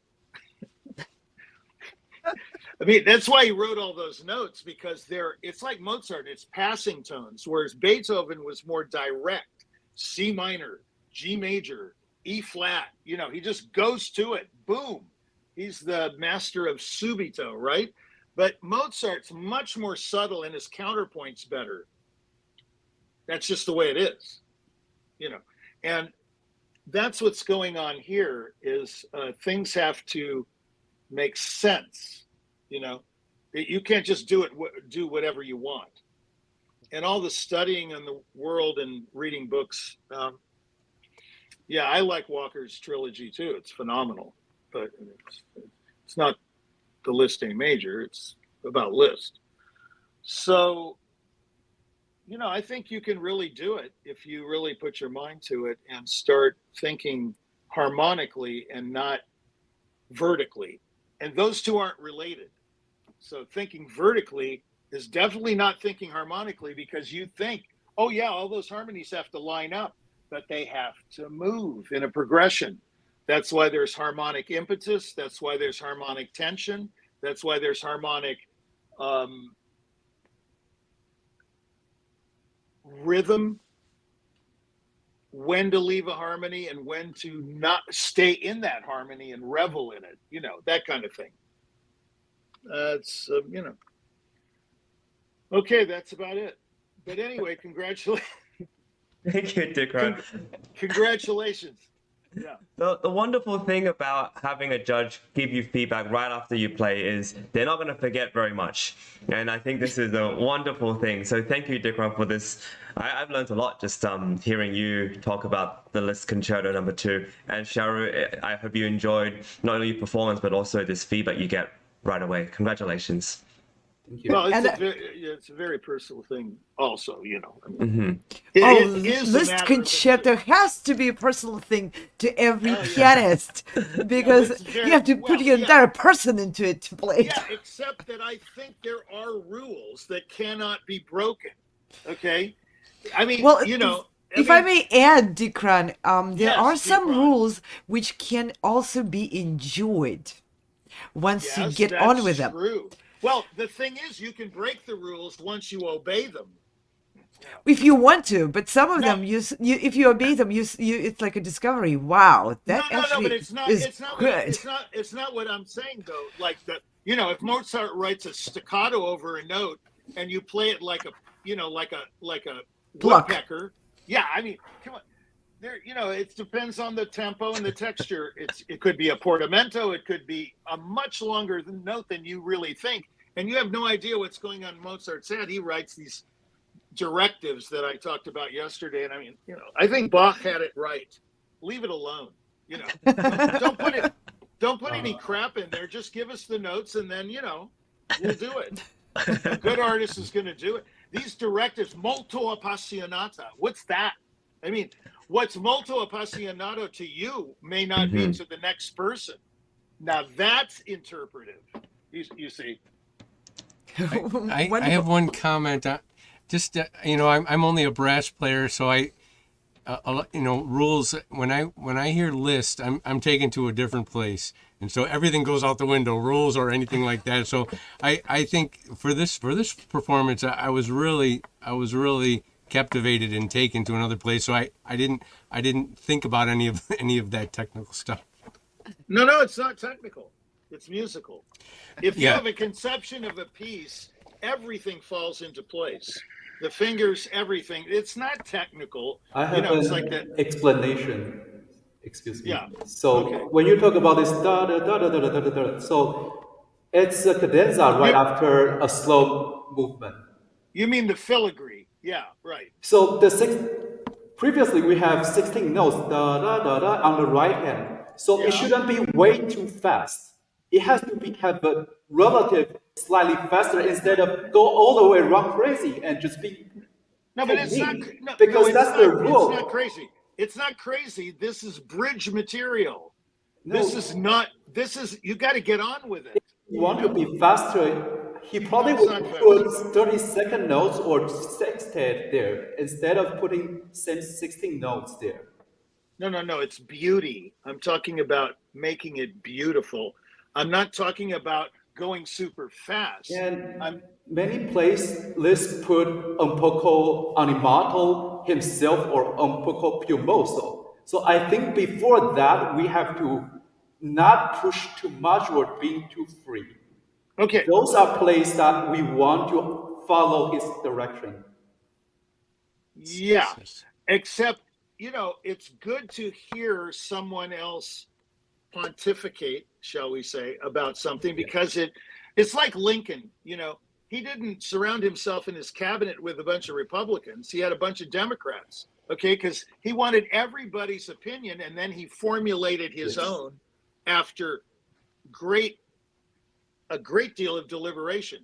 I mean, that's why he wrote all those notes, because it's like Mozart, it's passing tones, whereas Beethoven was more direct. C minor, G major, E flat, you know, he just goes to it. Boom. He's the master of subito, right? But Mozart's much more subtle and his counterpoint's better. That's just the way it is, you know. And that's what's going on here is things have to make sense, you know. You can't just do whatever you want. And all the studying in the world and reading books, yeah, I like Walker's trilogy too. It's phenomenal, but it's not the Liszt A major. It's about Liszt. So, you know, I think you can really do it if you really put your mind to it and start thinking harmonically and not vertically. And those two aren't related. So thinking vertically is definitely not thinking harmonically, because you think, oh yeah, all those harmonies have to line up, but they have to move in a progression. That's why there's harmonic impetus. That's why there's harmonic tension. That's why there's harmonic rhythm, when to leave a harmony and when to not stay in that harmony and revel in it, you know, that kind of thing. It's, you know. Okay, that's about it. But anyway, congratulations.
Thank you, Dikran.
Congratulations. Yeah.
The wonderful thing about having a judge give you feedback right after you play is they're not going to forget very much. And I think this is a wonderful thing. So thank you, Dikran, for this. I've learned a lot just hearing you talk about the Liszt Concerto No. 2. And Sharu, I hope you enjoyed not only your performance, but also this feedback you get right away. Congratulations.
Thank you.
Well, it's a very personal thing also, you know. I mean, it is a
Liszt
matter of
concerto has to be a personal thing to every pianist, because
it's very-
you have to put your entire person into it to play it.
Yeah, except that I think there are rules that cannot be broken. Okay? I mean,
Well,
you know.
if I may add, Dikran, there
Yes,
are some
Dikran.
rules which can also be enjoyed once you
Yes,
get on
that's
with them.
true. Well, the thing is, you can break the rules once you obey them.
If you want to, but some of
No.
them, if you obey them, it's like a discovery. Wow, that
No,
actually
but it's not.
is
It's not.
good.
It's not what I'm saying though. Like you know, if Mozart writes a staccato over a note and you play it like a, you know, like a
Pluck.
woodpecker. Yeah, I mean, come on. There, you know, it depends on the tempo and the texture. It could be a portamento. It could be a much longer note than you really think, and you have no idea what's going on in Mozart's head. He writes these directives that I talked about yesterday, and I mean, you know, I think Bach had it right. Leave it alone. You know, don't put any crap in there. Just give us the notes, and then, you know, we'll do it. A good artist is going to do it. These directives, molto appassionata. What's that? I mean, what's molto appassionato to you may not be to the next person. Now that's interpretive. You see.
I have one comment. Just you know, I'm only a brass player, so you know, rules. When I hear Liszt, I'm taken to a different place, and so everything goes out the window, rules or anything like that. So I think for this performance, I was really captivated and taken to another place. So I didn't think about any of that technical stuff.
No, it's not technical. It's musical. If you have a conception of a piece, everything falls into place. The fingers, everything. It's not technical.
I have
it's
an
like that.
explanation. Excuse me.
Yeah.
So
Okay.
when you talk about this da da da da da da da da, so it's a cadenza right after a slow movement.
You mean the filigree? Yeah, right.
So the sixth, previously we have 16 notes da da da da on the right hand, so it shouldn't be way too fast. It has to be have a relative slightly faster instead of go all the way around crazy and just be.
No, but it's not
because that's the rule.
It's not crazy. It's not crazy. This is bridge material.
No.
This is you got to get on with it.
You want to be faster, he probably would put 30-second notes or sextet there instead of putting same 16 notes there.
No. It's beauty. I'm talking about making it beautiful. I'm not talking about going super fast.
And many playlists put un poco animato himself or un poco piumoso. So I think before that, we have to not push too much or being too free.
Okay.
Those are plays that we want to follow his direction.
Yeah, except, it's good to hear someone else pontificate, shall we say, about something, because it's like Lincoln. He didn't surround himself in his cabinet with a bunch of Republicans. He had a bunch of Democrats, okay, because he wanted everybody's opinion, and then he formulated his own after a great deal of deliberation.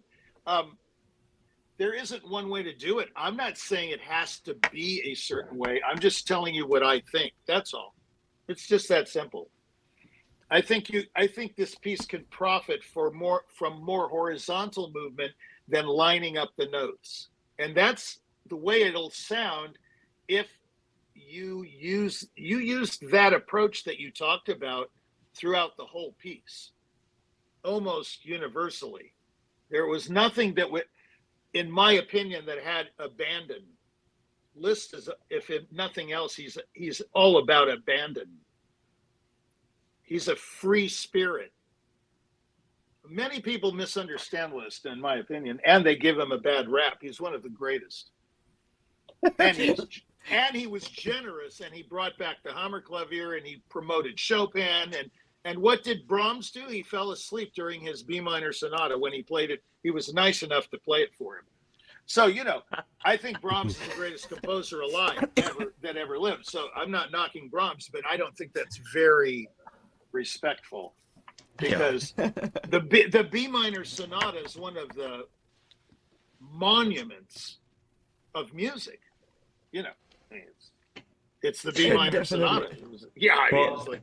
There isn't one way to do it. I'm not saying it has to be a certain way. I'm just telling you what I think. That's all. It's just that simple. I think this piece can profit from more horizontal movement than lining up the notes. And that's the way it'll sound if you use that approach that you talked about throughout the whole piece. Almost universally. There was nothing that would, in my opinion, that had abandon. Liszt is, if nothing else, he's all about abandon. He's a free spirit. Many people misunderstand Liszt, in my opinion, and they give him a bad rap. He's one of the greatest. And he was generous, and he brought back the Hammerklavier, and he promoted Chopin, and what did Brahms do? He fell asleep during his B minor sonata when he played it. He was nice enough to play it for him. So, I think Brahms is the greatest composer alive that ever lived. So I'm not knocking Brahms, but I don't think that's very respectful, because the B minor sonata is one of the monuments of music. It's the B minor sonata. It's like,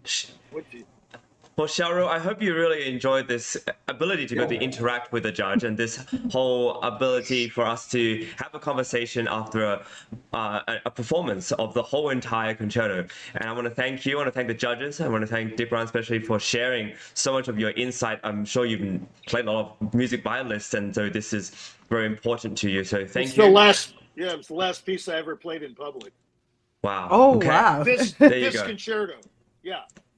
well, Xiaoru, I hope you really enjoyed this ability to be able to interact with the judge, and this whole ability for us to have a conversation after a performance of the whole entire concerto. And I want to thank you. I want to thank the judges. I want to thank Dipran especially for sharing so much of your insight. I'm sure you've played a lot of music by Liszt, and so this is very important to you. So thank you.
It's the last piece I ever played in public.
Wow.
Oh, okay. Wow.
This concerto.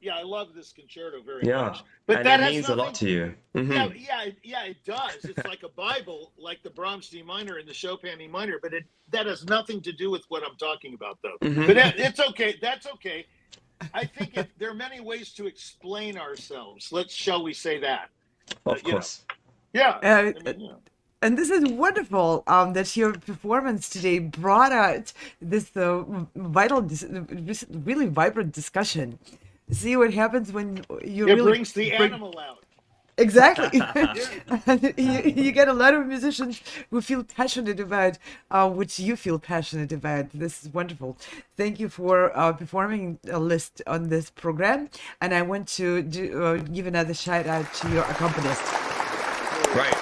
Yeah, I love this concerto very much. But
and
that
it means a lot to you. Mm-hmm.
Yeah, it does. It's like a Bible, like the Brahms D minor and the Chopin E minor, but that has nothing to do with what I'm talking about, though. Mm-hmm. But it's okay. That's okay. I think there are many ways to explain ourselves. Shall we say that?
Of course.
Yeah.
And this is wonderful that your performance today brought out this really vibrant discussion. See what happens when you really
brings the animal out.
Exactly. you get a lot of musicians who feel passionate about what you feel passionate about. This is wonderful. Thank you for performing a Liszt on this program. And I want to give another shout out to your accompanist.
Right.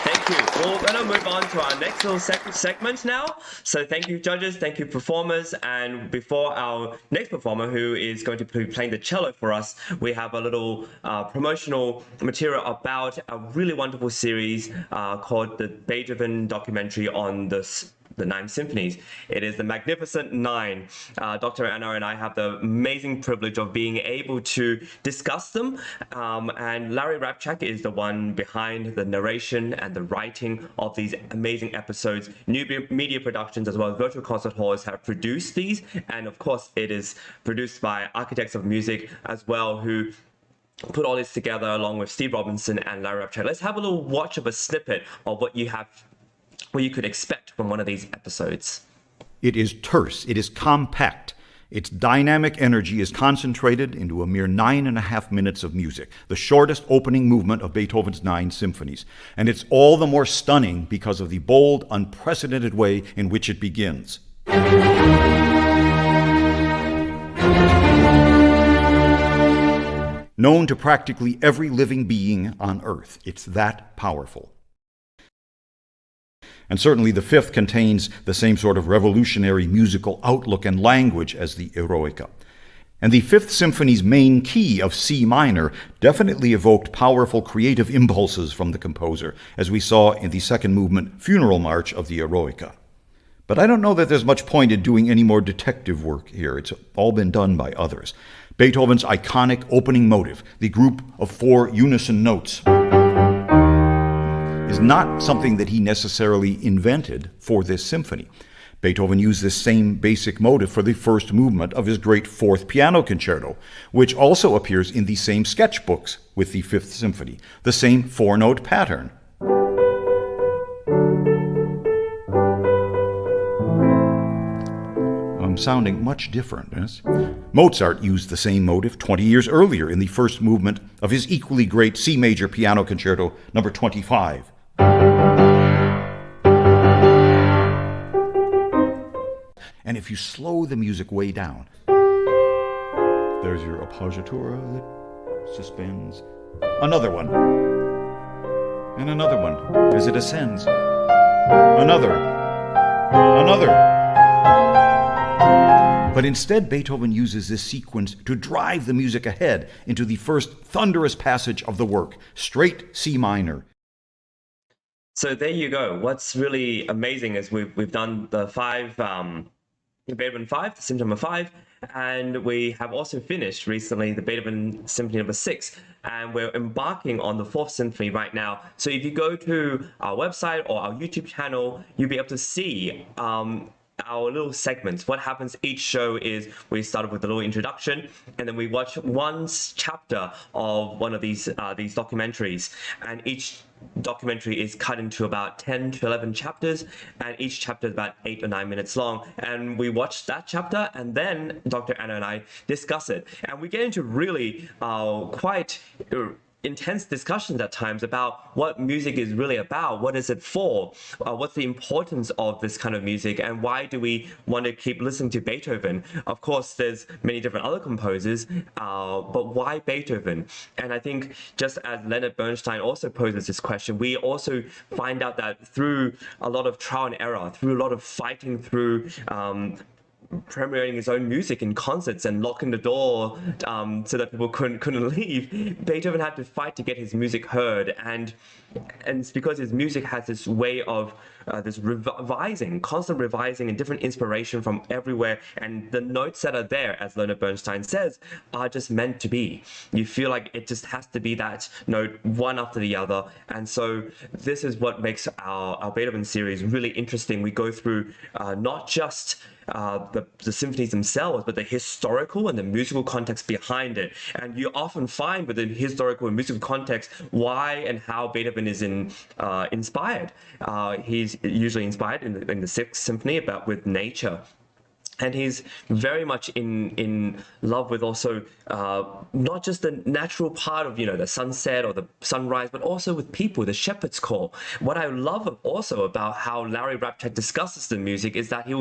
Thank you. Well, we're going to move on to our next little segment now. So thank you, judges. Thank you, performers. And before our next performer, who is going to be playing the cello for us, we have a little promotional material about a really wonderful series called the Beethoven documentary on the 9 symphonies. It is the Magnificent 9. Dr. Anna and I have the amazing privilege of being able to discuss them. And Larry Rabchak is the one behind the narration and the writing of these amazing episodes. New Media Productions as well as Virtual Concert Halls have produced these. And of course, it is produced by Architects of Music as well, who put all this together along with Steve Robinson and Larry Rabchak. Let's have a little watch of a snippet of what you could expect from one of these episodes.
It is terse, it is compact. Its dynamic energy is concentrated into a mere 9.5 minutes of music, the shortest opening movement of Beethoven's 9 symphonies. And it's all the more stunning because of the bold, unprecedented way in which it begins. Known to practically every living being on earth. It's that powerful. And certainly the fifth contains the same sort of revolutionary musical outlook and language as the Eroica. And the Fifth Symphony's main key of C minor definitely evoked powerful creative impulses from the composer, as we saw in the second movement, Funeral March of the Eroica. But I don't know that there's much point in doing any more detective work here. It's all been done by others. Beethoven's iconic opening motive, the group of 4 unison notes, is not something that he necessarily invented for this symphony. Beethoven used this same basic motive for the first movement of his great Fourth Piano Concerto, which also appears in the same sketchbooks with the Fifth Symphony, the same 4-note pattern. Sounding much different. Yes? Mozart used the same motive 20 years earlier in the first movement of his equally great C major Piano Concerto number 25. And if you slow the music way down, there's your appoggiatura that suspends. Another one. And another one as it ascends. Another. But instead, Beethoven uses this sequence to drive the music ahead into the first thunderous passage of the work, straight C minor.
So there you go. What's really amazing is we've done the Beethoven 5, the Symphony number 5, and we have also finished recently the Beethoven Symphony number 6, and we're embarking on the 4th Symphony right now. So if you go to our website or our YouTube channel, you'll be able to see our little segments. What happens each show is we start with a little introduction, and then we watch one chapter of one of these documentaries, and each documentary is cut into about 10 to 11 chapters, and each chapter is about 8 or 9 minutes long, and we watch that chapter, and then Dr. Anna and I discuss it, and we get into really quite intense discussions at times about what music is really about, what is it for, what's the importance of this kind of music, and why do we want to keep listening to Beethoven. Of course, there's many different other composers, but why Beethoven? And I think just as Leonard Bernstein also poses this question, we also find out that through a lot of trial and error, through a lot of fighting, through premiering his own music in concerts and locking the door so that people couldn't leave, Beethoven had to fight to get his music heard, and it's because his music has this way of this constant revising and different inspiration from everywhere, and the notes that are there, as Leonard Bernstein says, are just meant to be. You feel like it just has to be that note one after the other, and so this is what makes our Beethoven series really interesting. We go through not just the symphonies themselves, but the historical and the musical context behind it. And you often find within historical and musical context why and how Beethoven is inspired. He's usually inspired in the Sixth Symphony with nature. And he's very much in love with also not just the natural part of, the sunset or the sunrise, but also with people, the shepherd's call. What I love also about how Larry Rapchak discusses the music is that he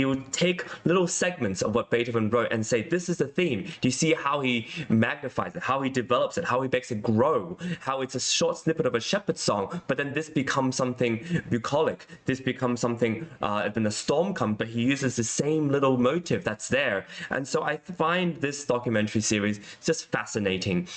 would take little segments of what Beethoven wrote and say, this is the theme. Do you see how he magnifies it, how he develops it, how he makes it grow, how it's a short snippet of a shepherd's song, but then this becomes something bucolic. This becomes something, then a storm comes, but he uses the same little motive that's there. And so I find this documentary series just fascinating.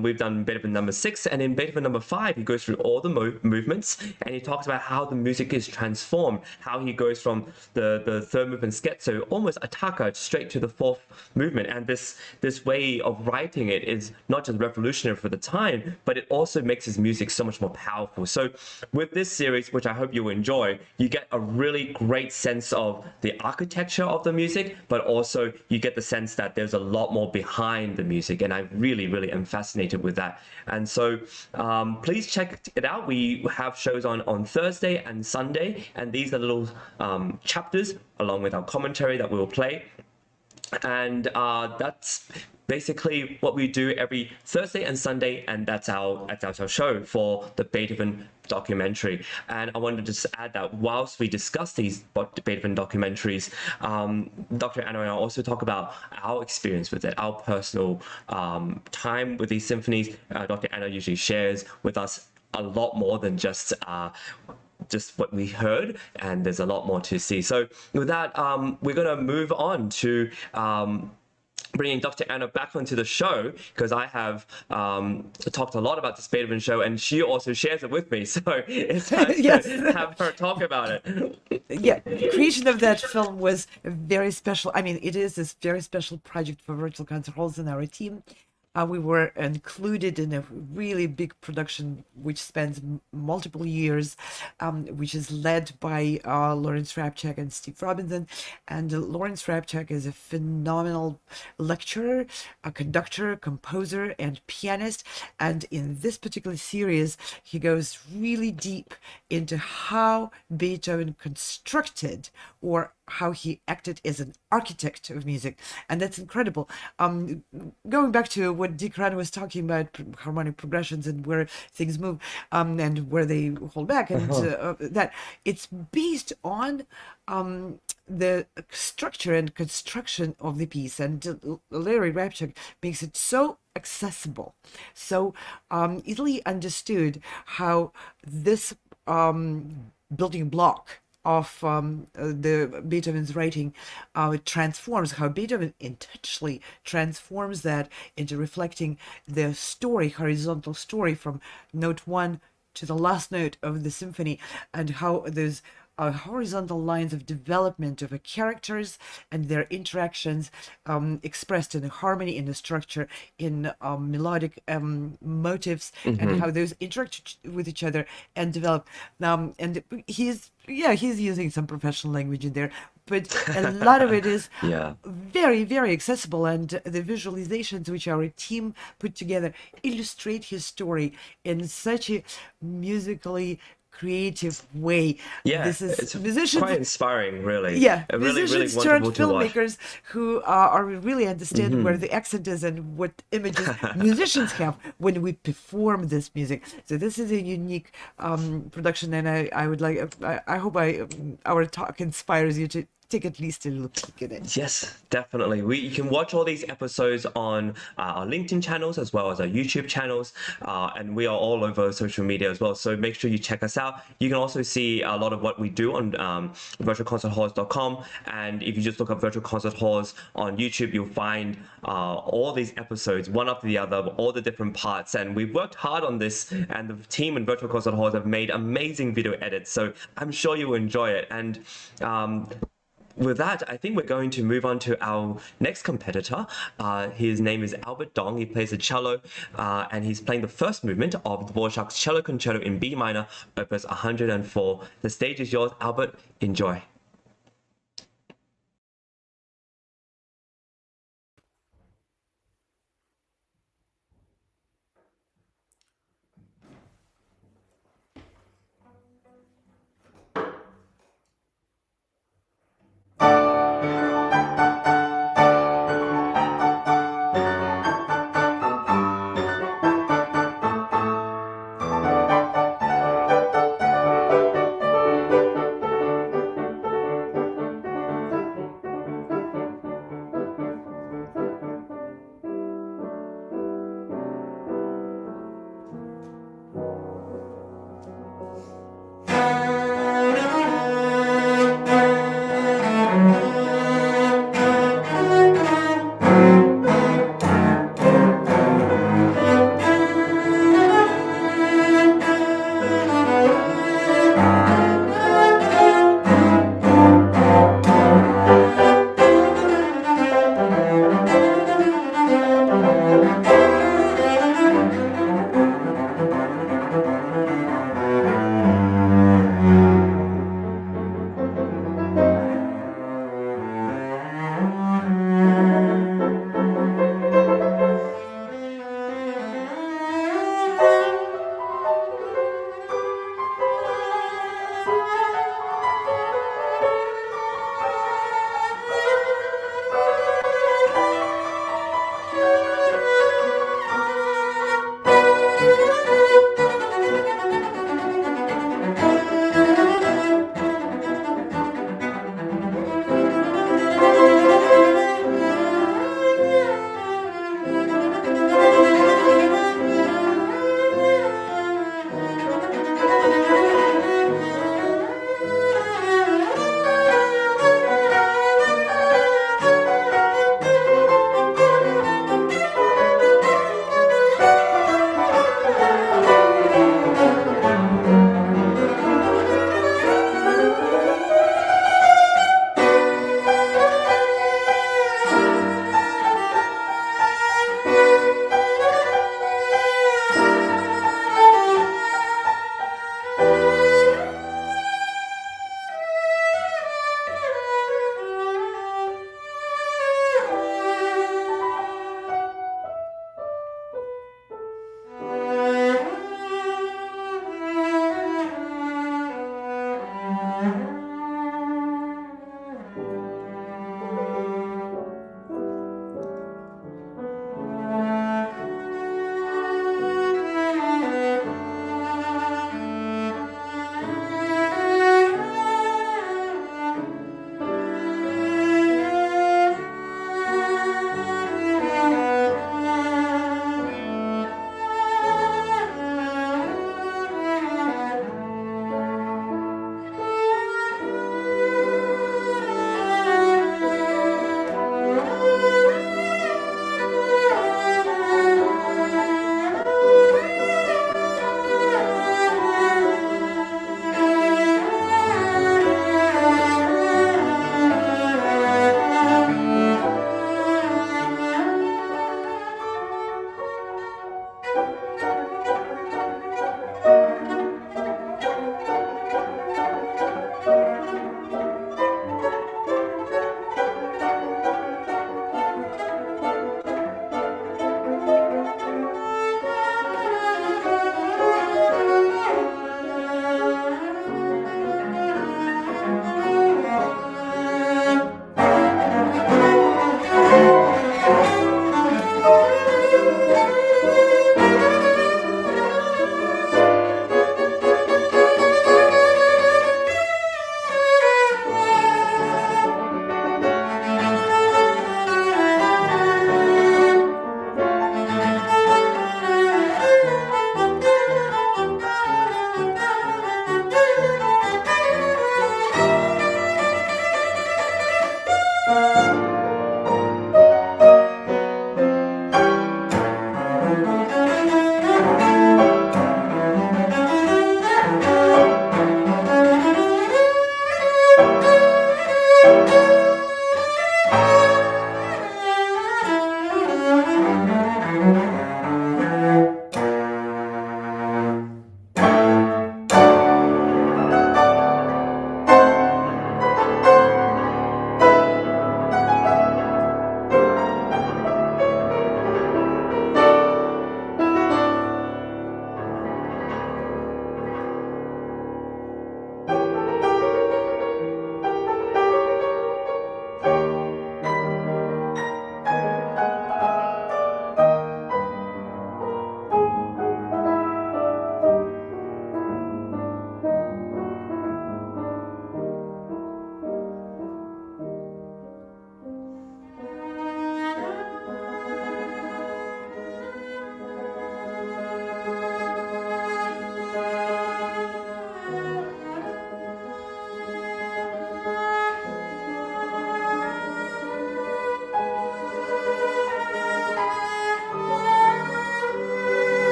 We've done Beethoven number 6, and in Beethoven number 5 he goes through all the movements, and he talks about how the music is transformed, how he goes from the third movement scherzo, almost attacca, straight to the fourth movement. And this way of writing it is not just revolutionary for the time, but it also makes his music so much more powerful. So with this series, which I hope you will enjoy, you get a really great sense of the architecture architecture of the music, but also you get the sense that there's a lot more behind the music, and I really am fascinated with that. And so please check it out. We have shows on Thursday and Sunday, and these are little chapters along with our commentary that we will play. And that's basically what we do every Thursday and Sunday, and that's our show for the Beethoven documentary. And I wanted to just add that whilst we discuss these Beethoven documentaries, Dr. Anna and I also talk about our experience with it, our personal time with these symphonies. Dr. Anna usually shares with us a lot more than just what we heard, and there's a lot more to see. So with that, we're going to move on to bringing Dr. Anna back onto the show, because I have talked a lot about this Beethoven show, and she also shares it with me. So it's time
Yes.
to have her talk about it.
Yeah, creation of that film was very special. I mean, it is this very special project for Virtual Concert Halls and our team. We were included in a really big production which spans multiple years, which is led by Lawrence Rapchak and Steve Robinson. And Lawrence Rapchak is a phenomenal lecturer, a conductor, composer, and pianist. And in this particular series, he goes really deep into how Beethoven constructed, or how he acted as an architect of music, and that's incredible. Going back to what Dick Ryan was talking about, harmonic progressions and where things move, and where they hold back, and that it's based on the structure and construction of the piece, and Larry Rapchak makes it so accessible, so easily understood, how this building block of the Beethoven's writing transforms, how Beethoven intentionally transforms that into reflecting the story, horizontal story, from note one to the last note of the symphony, and how those horizontal lines of development of the characters and their interactions expressed in the harmony, in the structure, in melodic motives, and how those interact with each other and develop. And he's using some professional language in there, but a lot of it is very accessible, and the visualizations which our team put together illustrate his story in such a musically creative way.
Yeah,
this is
it's
musicians,
quite inspiring, really.
yeah,
Really
musicians turned
wonderful to watch.
filmmakers who are really understand where the accent is and what images musicians have when we perform this music. So this is a unique production, and I would like, I hope our talk inspires you to take at least a look at it.
Yes, definitely. You can watch all these episodes on our LinkedIn channels as well as our YouTube channels, and we are all over social media as well. So make sure you check us out. You can also see a lot of what we do on virtualconcerthalls.com, and if you just look up Virtual Concert Halls on YouTube, you'll find all these episodes, one after the other, all the different parts. And we've worked hard on this, and the team in Virtual Concert Halls have made amazing video edits. So I'm sure you will enjoy it. And with that, I think we're going to move on to our next competitor. His name is Albert Dong. He plays the cello, and he's playing the first movement of Dvorak's Cello Concerto in B minor, opus 104. The stage is yours, Albert. Enjoy.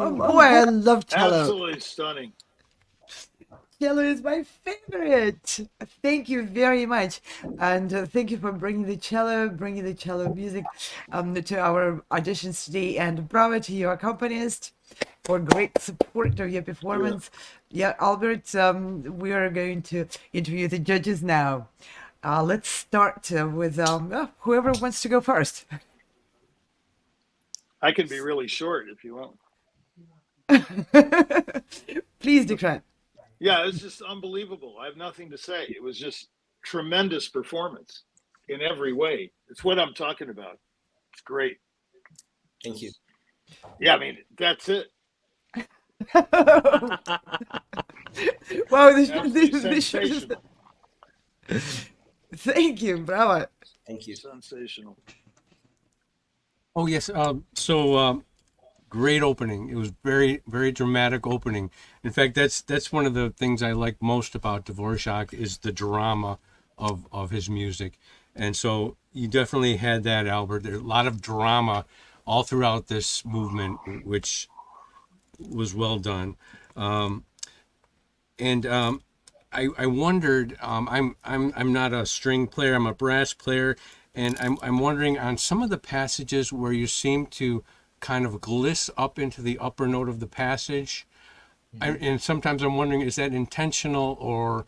Oh boy, I love cello.
Absolutely stunning.
Cello is my favorite. Thank you very much. And thank you for bringing the cello music to our auditions today. And bravo to your accompanist for great support of your performance. Yeah, Albert, we are going to interview the judges now. Let's start with whoever wants to go first.
I can be really short if you want.
Please, Declan.
Yeah, it was just unbelievable. I have nothing to say. It was just tremendous performance in every way. It's what I'm talking about. It's great.
Thank you.
Yeah, I mean, that's it.
Wow,
Absolutely sensational.
Thank you, bravo.
Thank you.
Sensational.
Oh yes. Great opening. It was very, very dramatic opening. In fact, that's one of the things I like most about Dvorak is the drama of his music. And so you definitely had that, Albert. There's a lot of drama all throughout this movement, which was well done. I wondered. I'm not a string player. I'm a brass player, and I'm wondering on some of the passages where you seem to kind of gliss up into the upper note of the passage. And sometimes I'm wondering, is that intentional, or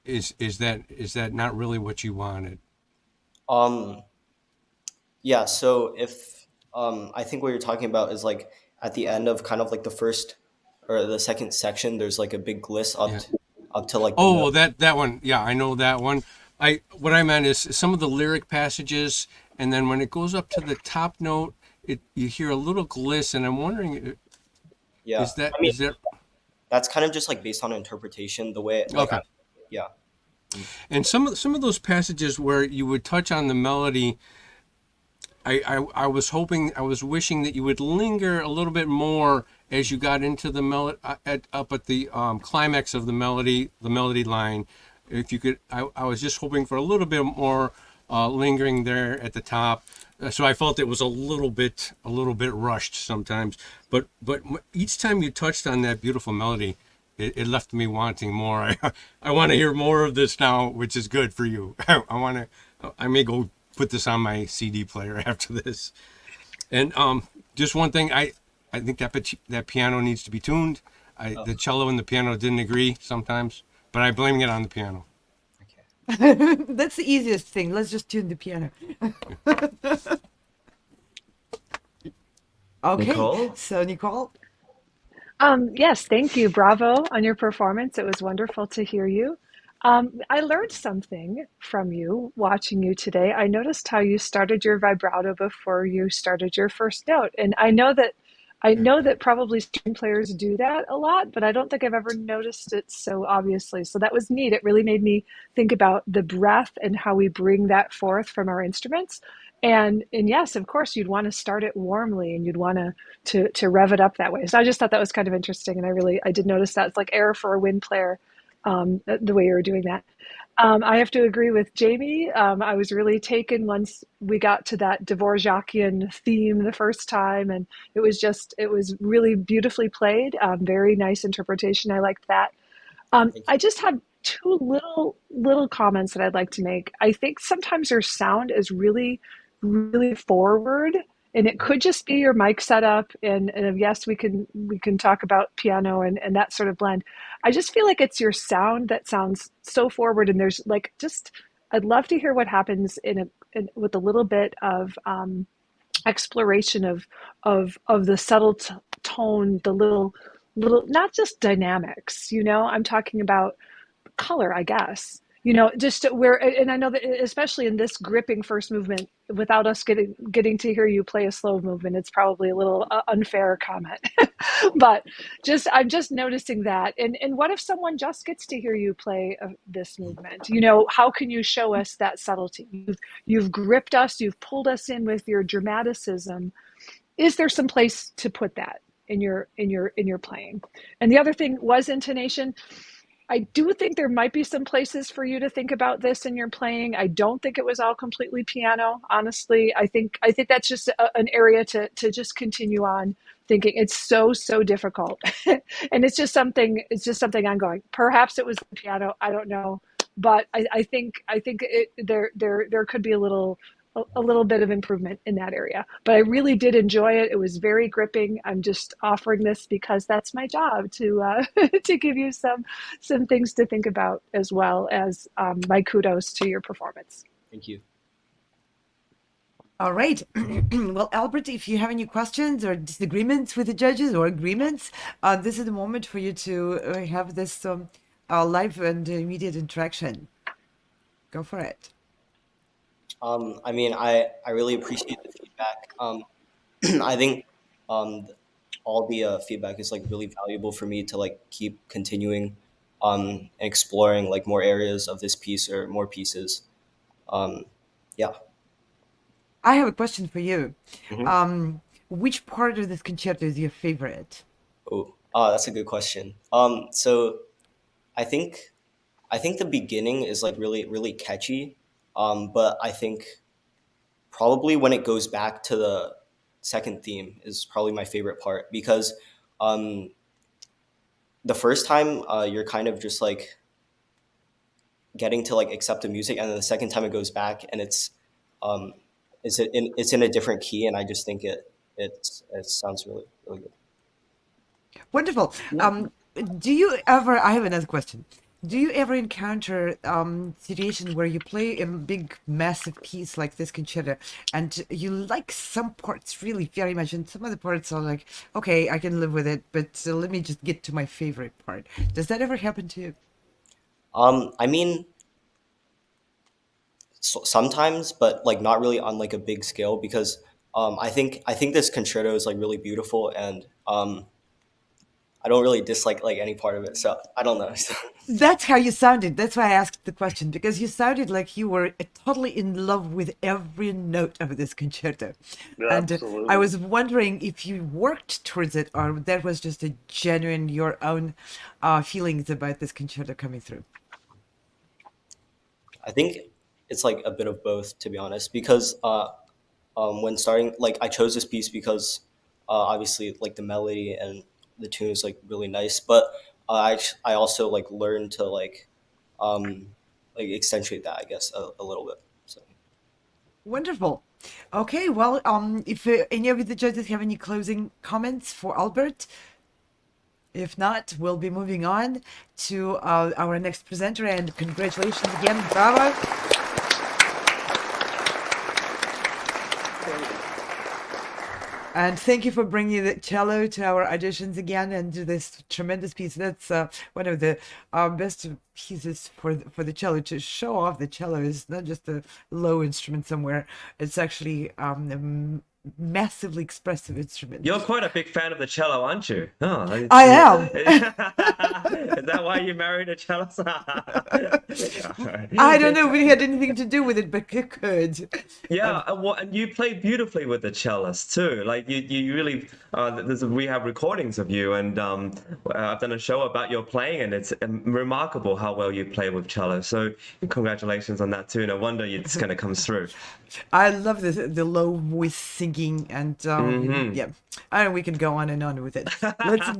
is that not really what you wanted?
Yeah, so if I think what you're talking about is like at the end of kind of like the first or the second section, there's like a big gliss up to like
well, that one. Yeah, I know that one. What I meant is some of the lyric passages, and then when it goes up to the top note, you hear a little gliss, and I'm wondering, is that
that's kind of just like based on interpretation, the way. Like,
okay.
Yeah.
And some of those passages where you would touch on the melody, I was wishing that you would linger a little bit more as you got into the melody up at the climax of the melody line. If you could, I was just hoping for a little bit more lingering there at the top. So I felt it was a little bit rushed sometimes, but each time you touched on that beautiful melody, it left me wanting more. I want to hear more of this now, which is good for you. I may go put this on my CD player after this. And just one thing, I think that piano needs to be tuned. The cello and the piano didn't agree sometimes, but I'm blaming it on the piano.
That's the easiest thing. Let's just tune the piano. Okay,
Nicole?
So Nicole?
Yes, thank you. Bravo on your performance. It was wonderful to hear you. I learned something from you watching you today. I noticed how you started your vibrato before you started your first note. And I know that probably string players do that a lot, but I don't think I've ever noticed it so obviously. So that was neat. It really made me think about the breath and how we bring that forth from our instruments. And yes, of course, you'd want to start it warmly and you'd want to rev it up that way. So I just thought that was kind of interesting. And I did notice that. It's like air for a wind player, the way you were doing that. I have to agree with Jamie. I was really taken once we got to that Dvorakian theme the first time, and it was really beautifully played. Very nice interpretation. I liked that. I just had two little comments that I'd like to make. I think sometimes your sound is really, really forward, and it could just be your mic setup. And yes, we can talk about piano and that sort of blend. I just feel like it's your sound that sounds so forward, and there's like I'd love to hear what happens with a little bit of exploration of the subtle tone, the little not just dynamics. I'm talking about color, I guess. Just where, and I know that especially in this gripping first movement, without us getting to hear you play a slow movement, it's probably a little unfair comment. But I'm just noticing that. And what if someone just gets to hear you play this movement? How can you show us that subtlety? You've gripped us, you've pulled us in with your dramaticism. Is there some place to put that in your playing? And the other thing was intonation. I do think there might be some places for you to think about this in your playing. I don't think it was all completely piano, honestly. I think that's just an area to just continue on thinking. It's so difficult. And it's just something ongoing. Perhaps it was the piano, I don't know. But I think there could be a little bit of improvement in that area. But I really did enjoy it. It was very gripping. I'm just offering this because that's my job to to give you some things to think about, as well as my kudos to your performance.
Thank you.
All right. Well, Albert, if you have any questions or disagreements with the judges or agreements, this is the moment for you to have this live and immediate interaction. Go for it.
I mean, I really appreciate the feedback. I think all the feedback is like really valuable for me to like keep continuing exploring like more areas of this piece or more pieces. Yeah.
I have a question for you.
Mhm.
Which part of this concerto is your favorite?
Oh, that's a good question. So I think the beginning is like really catchy. But I think probably when it goes back to the second theme is probably my favorite part, because um the first time you're kind of just like getting to like accept the music, and then the second time it goes back and um it's in a different key, and I just think it sounds really good.
Wonderful. Do you ever, I have another question. Do you ever encounter situation where you play a big, massive piece like this concerto, and you like some parts really very much, and some other parts are like, okay, I can live with it, but let me just get to my favorite part. Does that ever happen to you?
I mean, sometimes, but like not really on like a big scale, because I think this concerto is like really beautiful, and I don't really dislike like any part of it, so I don't know.
That's how you sounded. That's why I asked the question, because you sounded like you were totally in love with every note of this concerto. And I was wondering if you worked towards it, or that was just a genuine, your own feelings about this concerto coming through.
I think it's like a bit of both, to be honest, because when starting, like I chose this piece because obviously like the melody and the tune is like really nice, but I also like learned to um like accentuate that, I guess, a little bit. So
Wonderful. Okay, well, if any of the judges have any closing comments for Albert, if not, we'll be moving on to our next presenter, and congratulations again, bravo. And thank you for bringing the cello to our auditions again, and to this tremendous piece. That's one of the best pieces for the cello, to show off the cello is not just a low instrument somewhere. It's actually a massively expressive instrument.
You're quite a big fan of the cello, aren't you? Oh,
I am.
Is that why you married a cellist?
I don't know if it had anything to do with it, but it could.
Yeah, and you play beautifully with the cellist too. Like you really, we have recordings of you, and I've done a show about your playing, and it's remarkable how well you play with cello. So congratulations on that too. No wonder it's going to come through.
I love the low voice singing, and yeah, and we can go on and on with it. Let's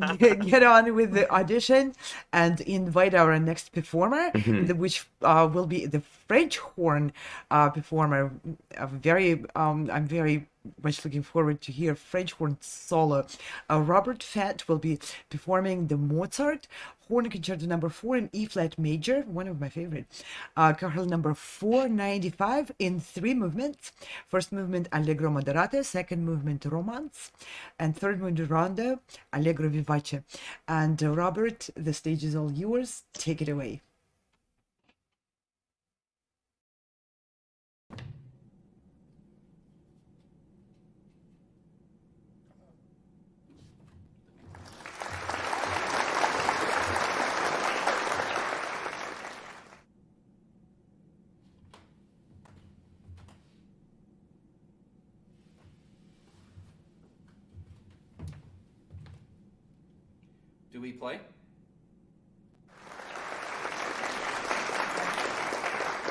get on with the audition and invite our next performer, which will be the French horn performer. I'm very much looking forward to hear French horn solo. Robert Fett will be performing the Mozart Horn Concerto number 4 in E flat major, one of my favorite. Carol number 495 in 3 movements. First movement Allegro moderato, second movement Romance, and third movement Rondo Allegro vivace. And Robert, the stage is all yours. Take it away.
Do we play?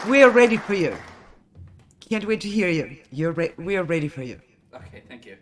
We are ready for you. Can't wait to hear you. We are ready for you.
Okay, thank you.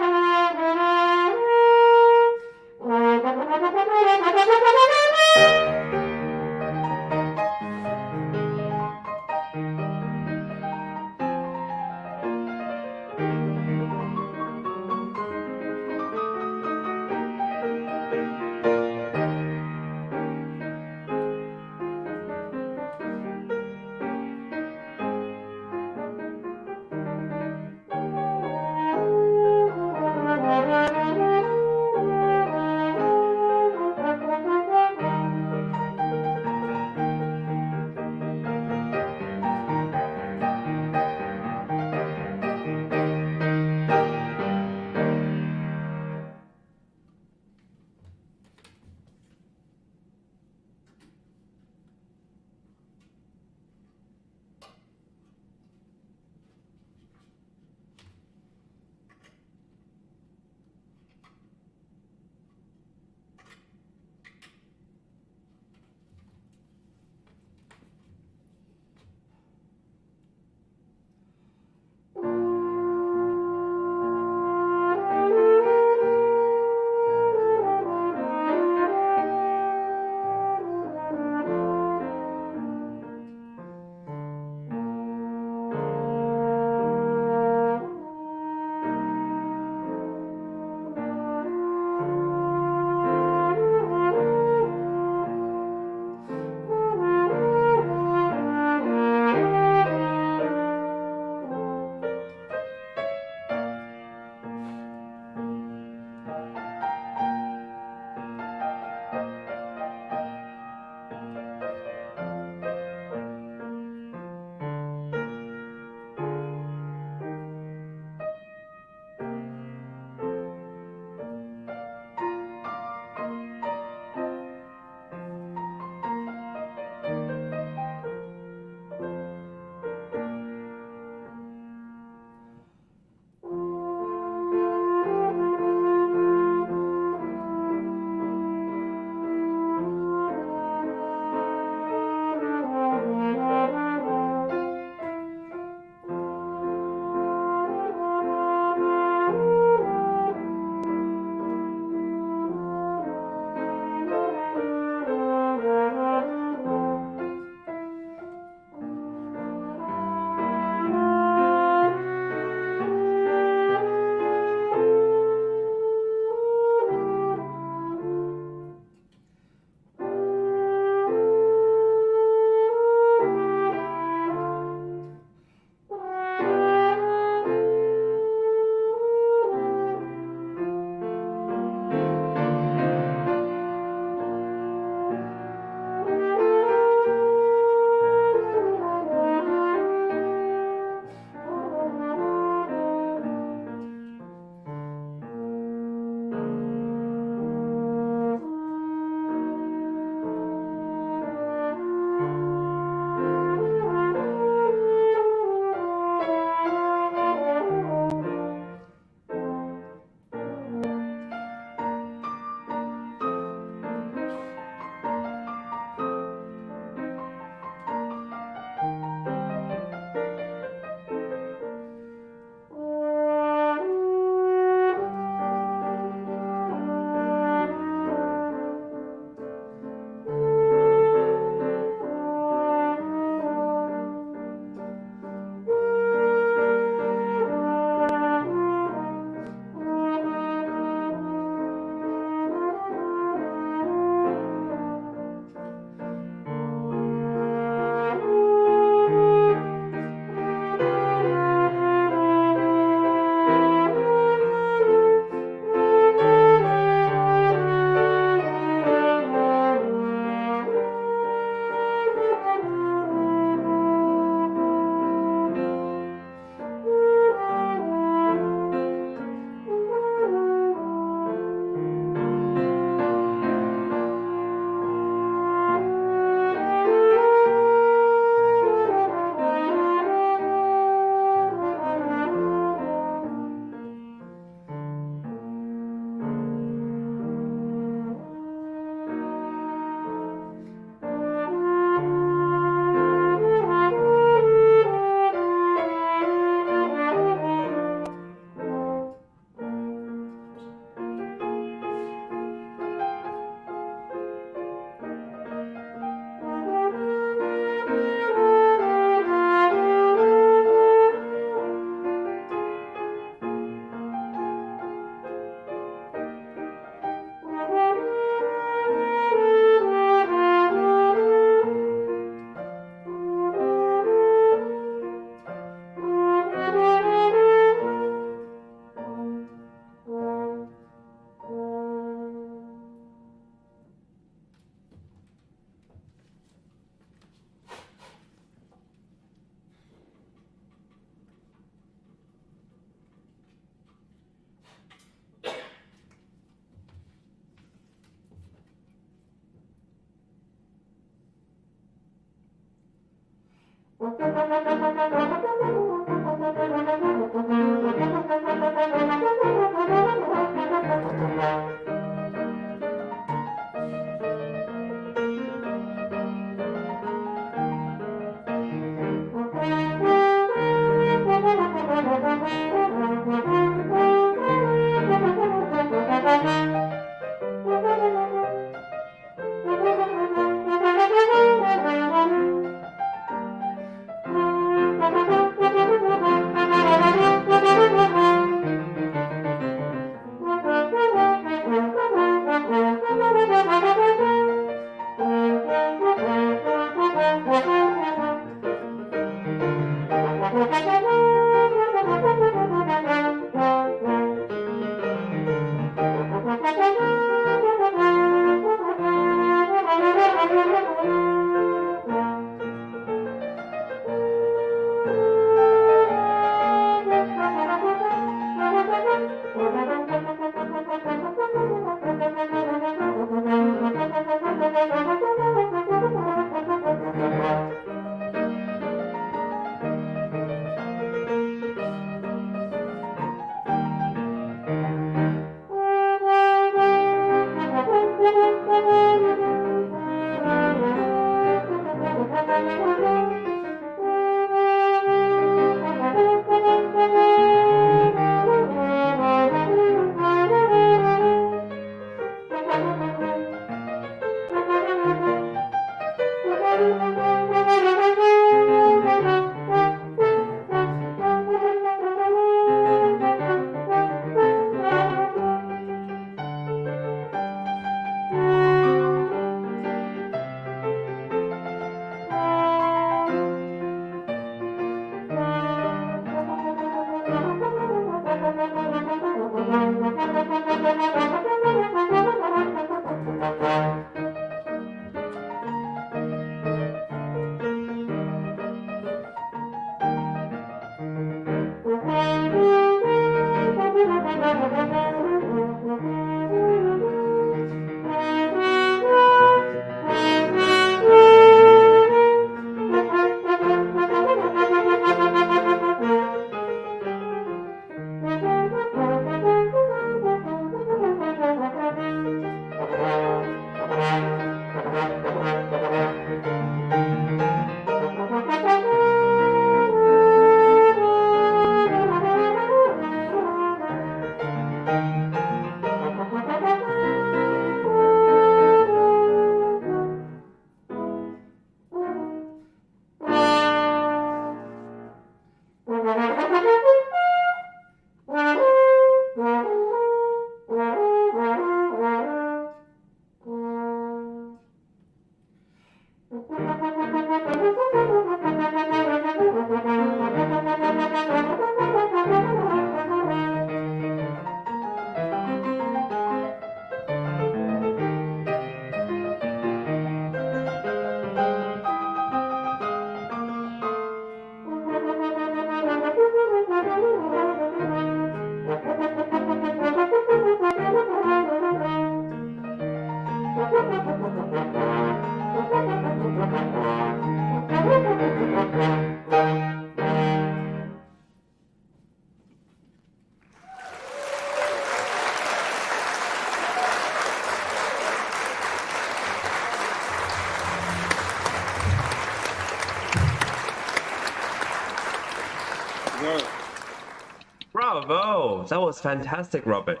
Bravo! That was fantastic, Robert.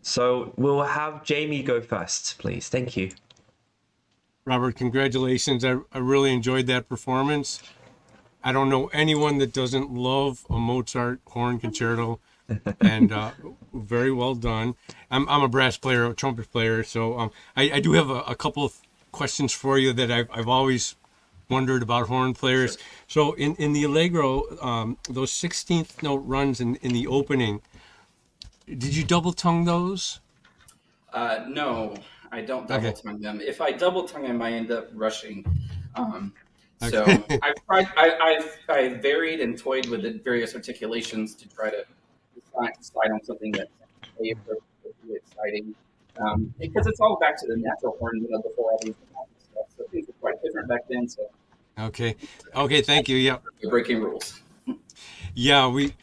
So we'll have Jamie go first, please. Thank you.
Robert, congratulations. I really enjoyed that performance. I don't know anyone that doesn't love a Mozart horn concerto, and very well done. I'm a brass player, a trumpet player, so I do have a couple of questions for you that I've always wondered about horn players. So in the Allegro, those 16th note runs in the opening, did you double tongue those?
No, I don't double tongue them. If I double tongue, I might end up rushing. So I've tried. I've varied and toyed with the various articulations to try to decide on something that's really exciting. Because it's all back to the natural horn, before all these stuff. So things were quite different back then. So
Okay, thank you. Yeah,
you're breaking rules.
Yeah, we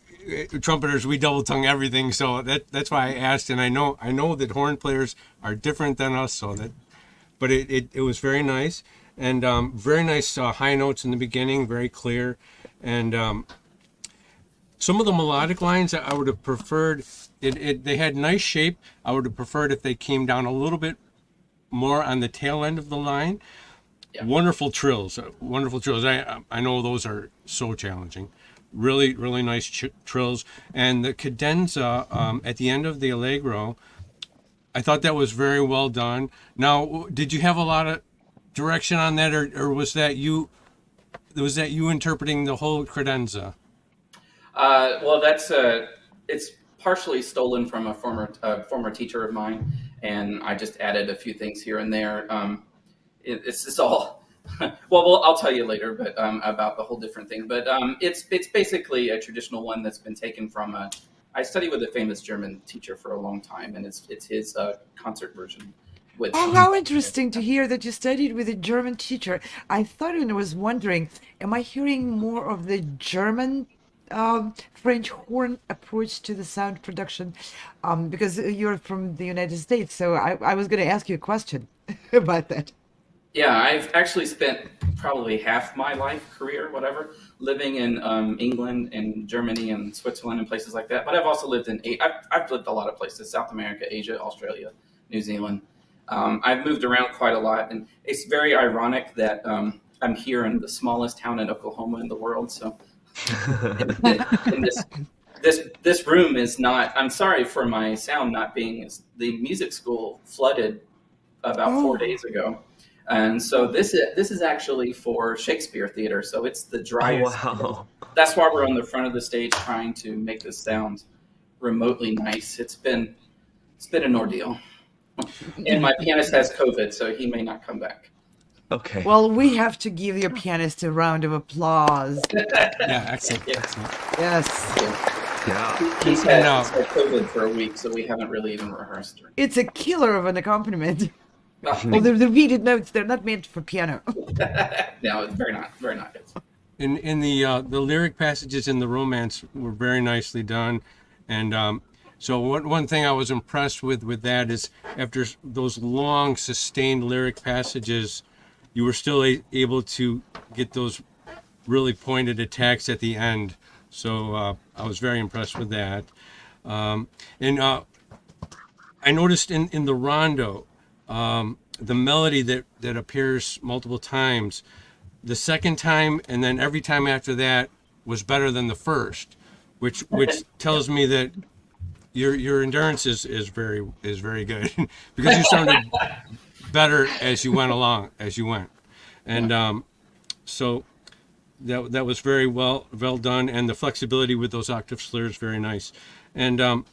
trumpeters, we double tongue everything, so that's why I asked. And I know that horn players are different than us, but it was very nice, and very nice high notes in the beginning, very clear, and some of the melodic lines I would have preferred. They had nice shape. I would have preferred if they came down a little bit more on the tail end of the line. Yeah. Wonderful trills. I know those are so challenging. Really, really nice trills. And the cadenza at the end of the Allegro, I thought that was very well done. Now, did you have a lot of direction on that, or was that you interpreting the whole credenza?
Well, it's partially stolen from a former teacher of mine, and I just added a few things here and there. It's just all well, I'll tell you later, but about the whole different thing. But it's basically a traditional one that's been taken from I studied with a famous German teacher for a long time, and it's his concert version.
How interesting to hear that you studied with a German teacher. I thought, and I was wondering, am I hearing more of the German French horn approach to the sound production? Because you're from the United States, so I was going to ask you a question about that.
Yeah, I've actually spent probably half my career, living in England and Germany and Switzerland and places like that. But I've also lived I've lived a lot of places: South America, Asia, Australia, New Zealand. I've moved around quite a lot, and it's very ironic that I'm here in the smallest town in Oklahoma in the world. So this room is not. I'm sorry for my sound not being. The music school flooded about 4 days ago. And so this is actually for Shakespeare theater, so it's the driest.
Oh, wow.
That's why we're on the front of the stage trying to make this sound remotely nice. It's been an ordeal. And my pianist has COVID, so he may not come back.
Okay.
Well, we have to give your pianist a round of applause.
Yeah, excellent.
Yeah.
Excellent.
Yes.
Yeah.
He's had COVID for a week, so we haven't really even rehearsed.
It's a killer of an accompaniment. Well, the repeated notes, they're not meant for piano.
No, it's very not good.
In the lyric passages in the Romance were very nicely done, and so one thing I was impressed with that is after those long sustained lyric passages, you were still able to get those really pointed attacks at the end. So I was very impressed with that, and I noticed in the rondo. The melody that appears multiple times, the second time and then every time after that was better than the first, which tells me that your endurance is very good because you sounded better as you went, and so that was very well done, and the flexibility with those octave slurs very nice, and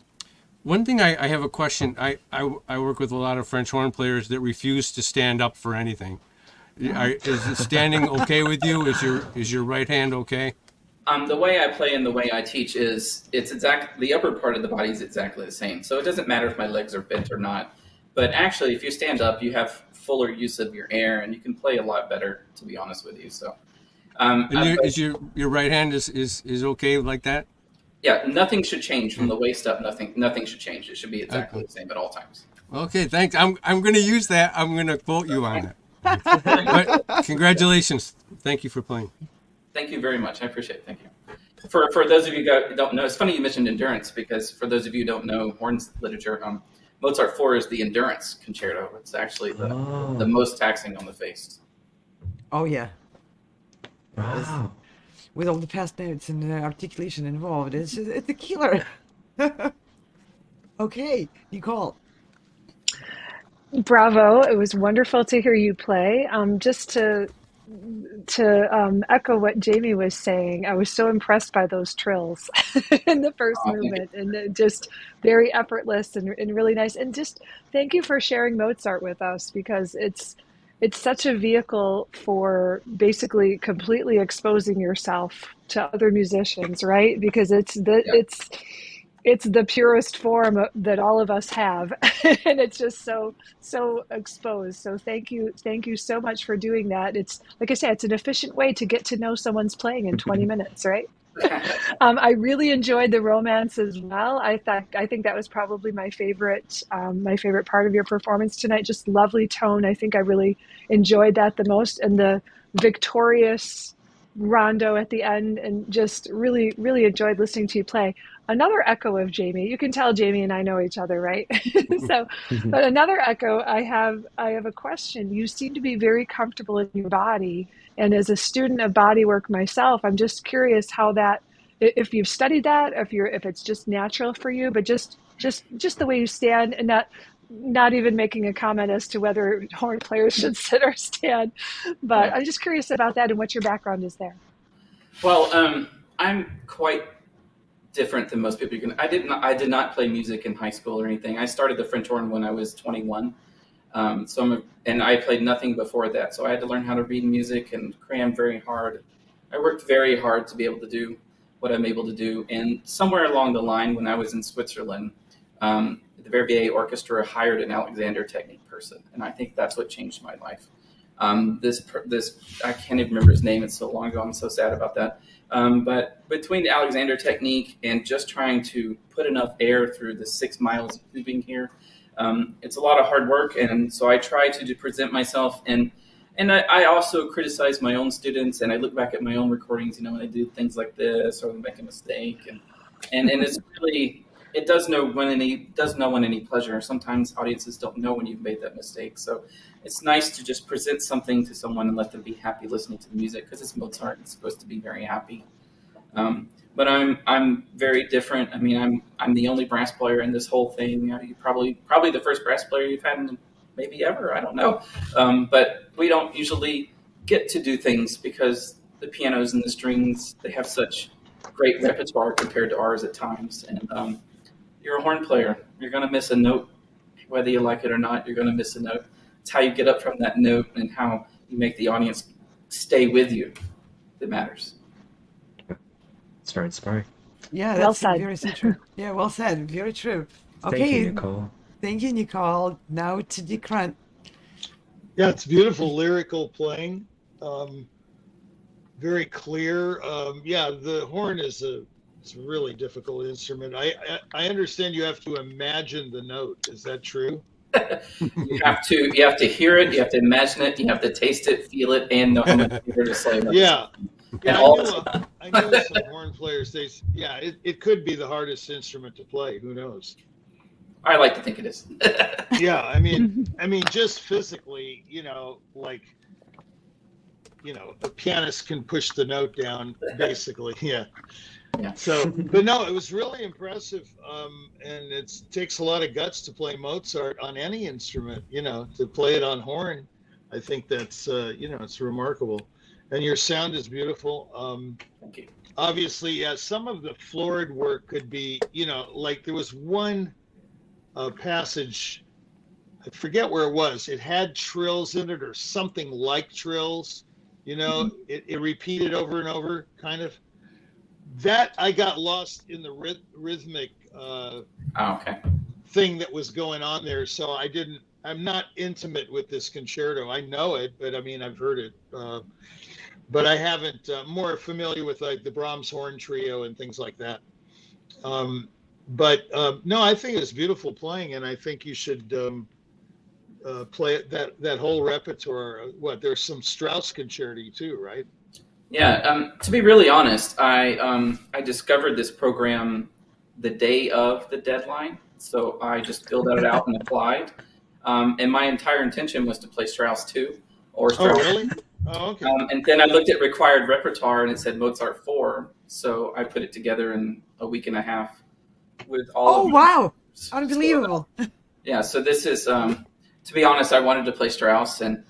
one thing I have a question. I work with a lot of French horn players that refuse to stand up for anything. Is standing okay with you? Is your right hand okay?
The way I play and the way I teach is the upper part of the body is exactly the same. So it doesn't matter if my legs are bent or not. But actually, if you stand up, you have fuller use of your air and you can play a lot better, to be honest with you. So,
is your right hand is okay like that?
Yeah, nothing should change from the waist up. Nothing should change. It should be exactly the same at all times.
Okay, thanks. I'm going to use that. I'm going to quote you on that. But congratulations. Thank you for playing.
Thank you very much. I appreciate it. Thank you. For those of you who don't know, it's funny you mentioned endurance, because for those of you who don't know horns literature, Mozart 4 is the endurance concerto. It's actually the most taxing on the face.
Oh yeah.
Wow.
With all the past notes and articulation involved, it's a killer. Okay, Nicole.
Bravo! It was wonderful to hear you play. Just to echo what Jamie was saying, I was so impressed by those trills in the first movement, and just very effortless and really nice. And just thank you for sharing Mozart with us, because it's such a vehicle for basically completely exposing yourself to other musicians, right? Because it's the purest form that all of us have, and it's just so exposed. So thank you so much for doing that. It's like I said, it's an efficient way to get to know someone's playing in 20 minutes, right? I really enjoyed the romance as well. I think that was probably my favorite part of your performance tonight. Just lovely tone. I think I really enjoyed that the most, and the victorious rondo at the end, and just really enjoyed listening to you play. Another echo of Jamie. You can tell Jamie and I know each other, right? So, but another echo. I have a question. You seem to be very comfortable in your body, and as a student of body work myself, I'm just curious how that, if you've studied that, if it's just natural for you, but just the way you stand, and not even making a comment as to whether horn players should sit or stand, but I'm just curious about that and what your background is there.
Well, I'm quite different than most people. I did not play music in high school or anything. I started the French horn when I was 21. And I played nothing before that. So I had to learn how to read music and cram very hard. I worked very hard to be able to do what I'm able to do. And somewhere along the line, when I was in Switzerland, the Verbier Orchestra hired an Alexander technique person. And I think that's what changed my life. This I can't even remember his name. It's so long ago. I'm so sad about that. But between the Alexander technique and just trying to put enough air through the 6 miles of tubing here, it's a lot of hard work. And so I try to present myself, and I also criticize my own students, and I look back at my own recordings, and I do things like this or make a mistake, and it's really, it does no one any pleasure. Sometimes audiences don't know when you've made that mistake. So it's nice to just present something to someone and let them be happy listening to the music, because it's Mozart. It's supposed to be very happy. But I'm very different. I mean, I'm the only brass player in this whole thing. You probably the first brass player you've had in maybe ever. I don't know. But we don't usually get to do things because the pianos and the strings, they have such great repertoire compared to ours at times. And you're a horn player. You're going to miss a note, whether you like it or not. You're going to miss a note. It's how you get up from that note and how you make the audience stay with you that matters.
It's very inspiring.
Yeah,
Well
that's
said.
very true. Yeah, well said. Very true. Okay.
Thank you, Nicole.
Thank you, Nicole. Now to Dick Grant.
Yeah, it's beautiful lyrical playing. Very clear. Yeah, the horn is it's a really difficult instrument. I understand you have to imagine the note. Is that true?
You have to hear it, you have to imagine it, you have to taste it, feel it, and know how much you're to say.
Yeah.
And
I know some horn players, it could be the hardest instrument to play. Who knows?
I like to think it is.
Yeah, I mean, just physically, a pianist can push the note down, basically. Yeah. So, but no, it was really impressive, and it takes a lot of guts to play Mozart on any instrument. To play it on horn, I think that's it's remarkable, and your sound is beautiful.
Thank you.
Obviously, yeah, some of the florid work could be, like there was one passage, I forget where it was. It had trills in it or something like trills. It repeated over and over, kind of. That I got lost in the rhythmic thing that was going on there. So I'm not intimate with this concerto. I know it, but I've heard it. But I haven't, more familiar with like the Brahms horn trio and things like that. But no, I think it's beautiful playing, and I think you should play that whole repertoire. There's some Strauss concerti too, right?
Yeah, to be really honest, I discovered this program the day of the deadline, so I just filled it out and applied. And my entire intention was to play Strauss 2 or
Oh,
Strauss.
really? Oh, okay.
And then I looked at required repertoire and it said Mozart 4, so I put it together in a week and a half with all.
Oh,
of
wow!
So,
Unbelievable.
yeah, so this is, to be honest, I wanted to play Strauss, and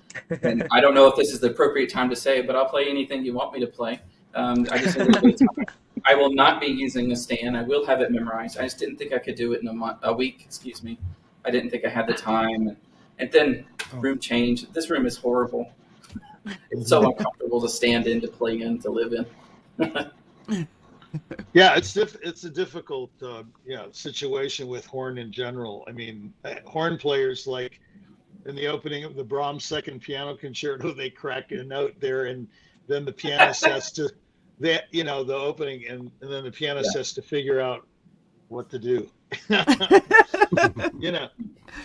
I don't know if this is the appropriate time to say, but I'll play anything you want me to play. I just need a little bit of time. I will not be using a stand. I will have it memorized. I just didn't think I could do it in a week. Excuse me. I didn't think I had the time. And then room change. This room is horrible. It's so uncomfortable to stand in, to play in, to live in.
Yeah, it's a difficult situation with horn in general. I mean, horn players, like in the opening of the Brahms Second Piano Concerto, they crack a note there, and then the pianist has to, the opening, and then the pianist has to figure out what to do.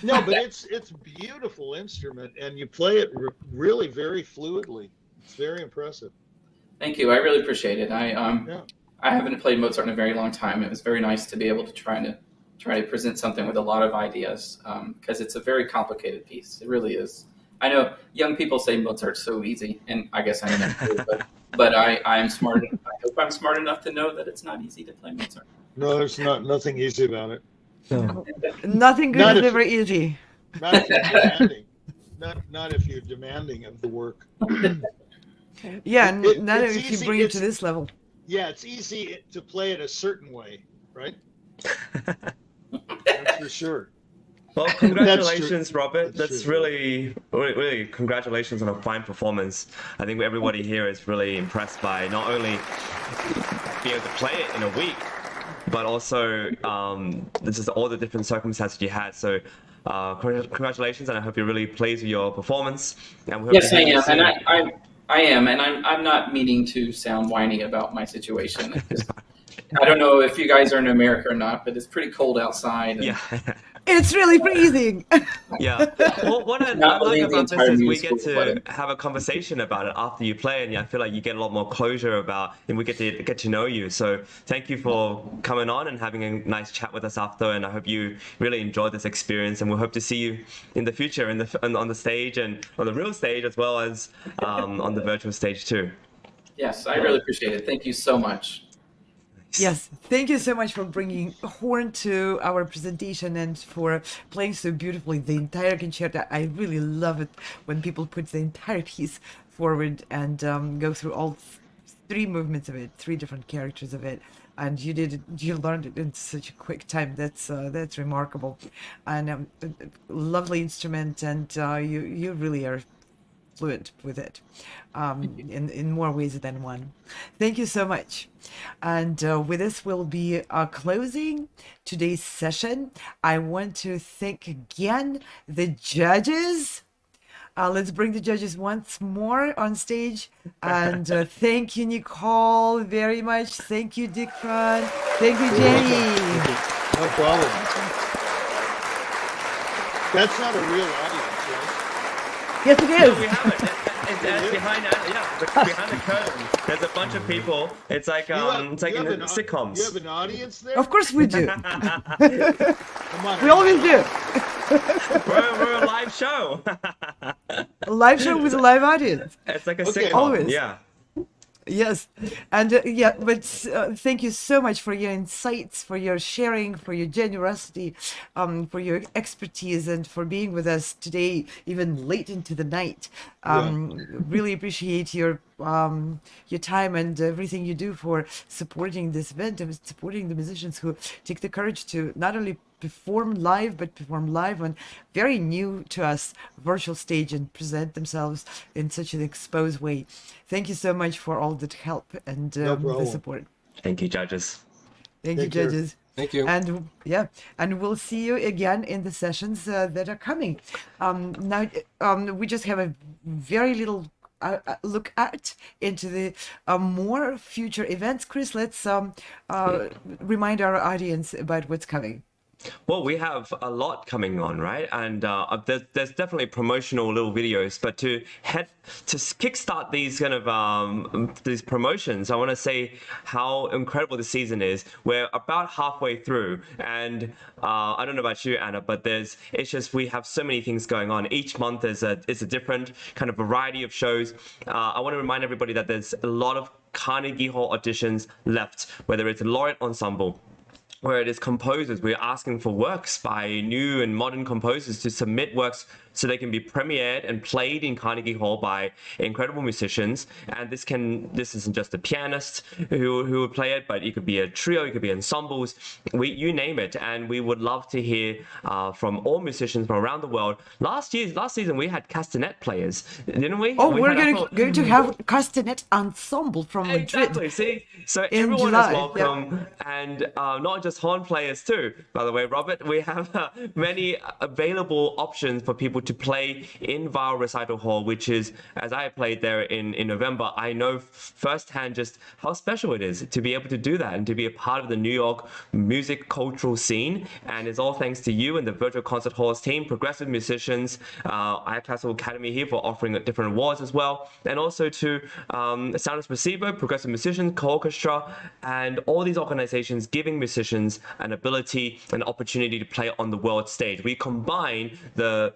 No, but it's beautiful instrument, and you play it really very fluidly. It's very impressive.
Thank you. I really appreciate it. I haven't played Mozart in a very long time. It was very nice to be able to try to present something with a lot of ideas, because it's a very complicated piece. It really is. I know young people say Mozart's so easy, and I guess I am too, but I am smart. I hope I'm smart enough to know that it's not easy to play Mozart.
No, there's nothing easy about it.
No. Nothing good is ever easy.
Not if you're demanding. Not if you're demanding of the work.
Yeah, not if you bring it to this level.
Yeah, it's easy to play it a certain way, right? That's for sure.
Well, congratulations, Robert. That's really, really congratulations on a fine performance. I think everybody here is really impressed by not only being able to play it in a week, but also this is all the different circumstances you had. So congratulations, and I hope you're really pleased with your performance. And we hope
yes, I am, and I am, and I'm not meaning to sound whiny about my situation. I don't know if you guys are in America or not, but it's pretty cold outside. And
yeah.
It's really freezing.
Yeah. Well, what I like about this is we get to have a conversation about it after you play, and I feel like you get a lot more closure about, and we get to know you. So thank you for coming on and having a nice chat with us after, and I hope you really enjoyed this experience, and we hope to see you in the future on the stage and on the real stage, as well as on the virtual stage too.
Yes, I really appreciate it. Thank you so much.
Yes, thank you so much for bringing horn to our presentation and for playing so beautifully the entire concerto. I really love it when people put the entire piece forward and go through all three movements of it, three different characters of it. And you learned it in such a quick time. That's remarkable, and lovely instrument, and you really are fluent with it in more ways than one. Thank you so much. And with this, we'll be closing today's session. I want to thank again the judges. Let's bring the judges once more on stage. And thank you, Nicole, very much. Thank you, Dickron. Thank you, Jenny.
No problem. That's not a real audience, right?
Yes, it is.
No, we have it. It's behind the curtain. There's a bunch of people. It's like it's like in the sitcoms.
You have an audience there?
Of course we do.
Come on,
We always do.
We're a live show.
A live show with a live audience.
It's like a
Okay.
sitcom.
Always.
Yeah.
Yes, and but thank you so much for your insights, for your sharing, for your generosity, for your expertise, and for being with us today, even late into the night. Really appreciate your time and everything you do for supporting this event and supporting the musicians who take the courage to not only perform live, but perform live on very new to us virtual stage and present themselves in such an exposed way. Thank you so much for all that help and the support.
Thank you, judges.
Thank you, judges.
Thank you.
And and we'll see you again in the sessions that are coming. Now we just have a very little look out into the more future events. Chris, let's remind our audience about what's coming.
Well, we have a lot coming on, right? And there's definitely promotional little videos, but to kickstart these kind of these promotions, I want to say how incredible the season is. We're about halfway through, and I don't know about you, Anna, but it's just we have so many things going on. Each month is a different kind of variety of shows. I want to remind everybody that there's a lot of Carnegie Hall auditions left, whether it's a laureate ensemble, where it is composers. We're asking for works by new and modern composers to submit works so they can be premiered and played in Carnegie Hall by incredible musicians. And this isn't just a pianist who would play it, but it could be a trio, it could be ensembles, you name it. And we would love to hear from all musicians from around the world. Last season we had castanet players, didn't we?
Oh, we're going to have castanet ensemble from Madrid.
Exactly. See, so everyone
July.
is welcome, and not just horn players too. By the way, Robert, we have many available options for people to play in Vaal Recital Hall, which is, as I played there in November, I know firsthand just how special it is to be able to do that and to be a part of the New York music cultural scene. And it's all thanks to you and the Virtual Concert Halls team, progressive musicians, our Classical Academy here for offering different awards as well, and also to Sound Espressivo, progressive musicians, ColORCHESTRA, and all these organizations giving musicians an ability, an opportunity to play on the world stage. We combine the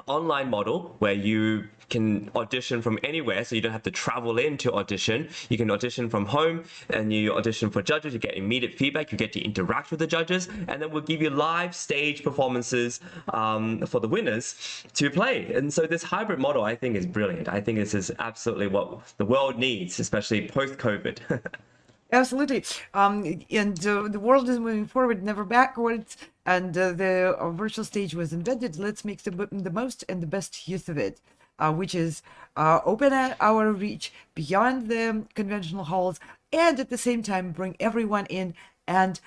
online model where you can audition from anywhere, so you don't have to travel in to audition. You can audition from home, and you audition for judges. You get immediate feedback. You get to interact with the judges, and then we'll give you live stage performances for the winners to play. And so this hybrid model, I think, is brilliant. I think this is absolutely what the world needs, especially post-COVID.
Absolutely. And the world is moving forward, never backwards. And the virtual stage was invented. Let's make the most and the best use of it, which is open our reach beyond the conventional halls, and at the same time bring everyone in and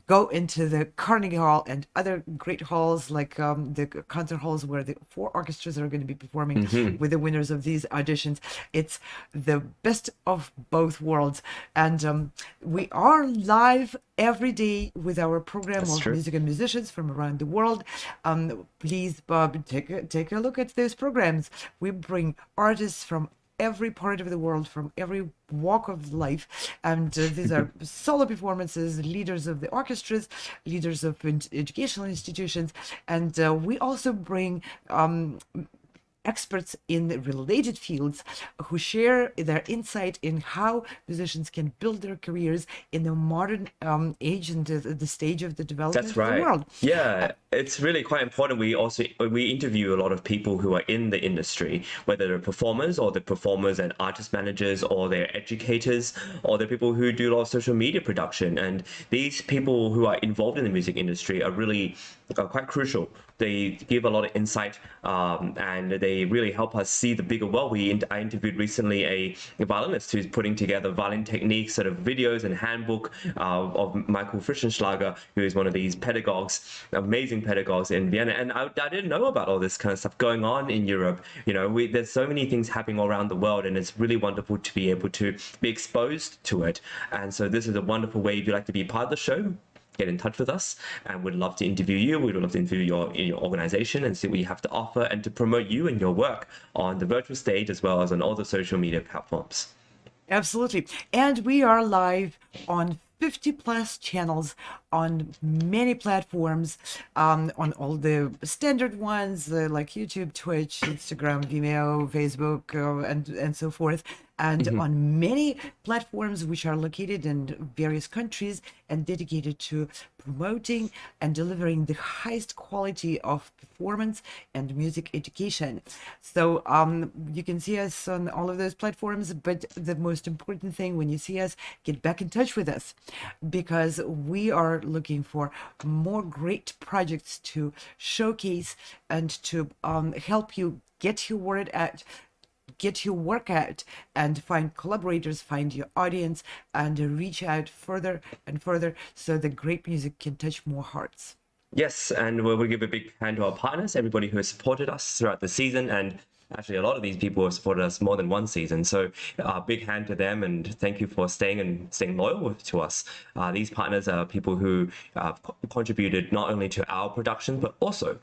go into the Carnegie Hall and other great halls like the concert halls where the 4 orchestras are going to be performing with the winners of these auditions. It's the best of both worlds. And we are live every day with our program of music and musicians from around the world. Please, Bob, take a look at those programs. We bring artists from every part of the world, from every walk of life, and these are solo performances, leaders of the orchestras, leaders of educational institutions, and we also bring experts in related fields who share their insight in how musicians can build their careers in the modern age and the stage of the development of the world.
Yeah, it's really quite important. We interview a lot of people who are in the industry, whether they're performers or they're performers and artist managers, or they're educators, or they're people who do a lot of social media production. And these people who are involved in the music industry are really quite crucial. They give a lot of insight, and they really help us see the bigger world. I interviewed recently a violinist who's putting together violin techniques, sort of videos and handbook of Michael Frischenschlager, who is one of these pedagogues, amazing pedagogues in Vienna. And I didn't know about all this kind of stuff going on in Europe. You know, there's so many things happening all around the world, and it's really wonderful to be able to be exposed to it. And so this is a wonderful way, if you'd like to be part of the show, get in touch with us, and we'd love to interview you. We'd love to interview your organization and see what you have to offer, and to promote you and your work on the virtual stage as well as on all the social media platforms.
Absolutely. And we are live on 50 plus channels on many platforms, on all the standard ones like YouTube, Twitch, Instagram, Vimeo, Facebook, and so forth, and on many platforms which are located in various countries and dedicated to promoting and delivering the highest quality of performance and music education. So you can see us on all of those platforms, but the most important thing, when you see us, get back in touch with us, because we are looking for more great projects to showcase and to help you get your word out, get your work out, and find collaborators, find your audience, and reach out further and further so the great music can touch more hearts.
Yes, and we'll give a big hand to our partners, everybody who has supported us throughout the season, and actually a lot of these people have supported us more than one season. So big hand to them, and thank you for staying loyal to us. These partners are people who contributed not only to our productions, but also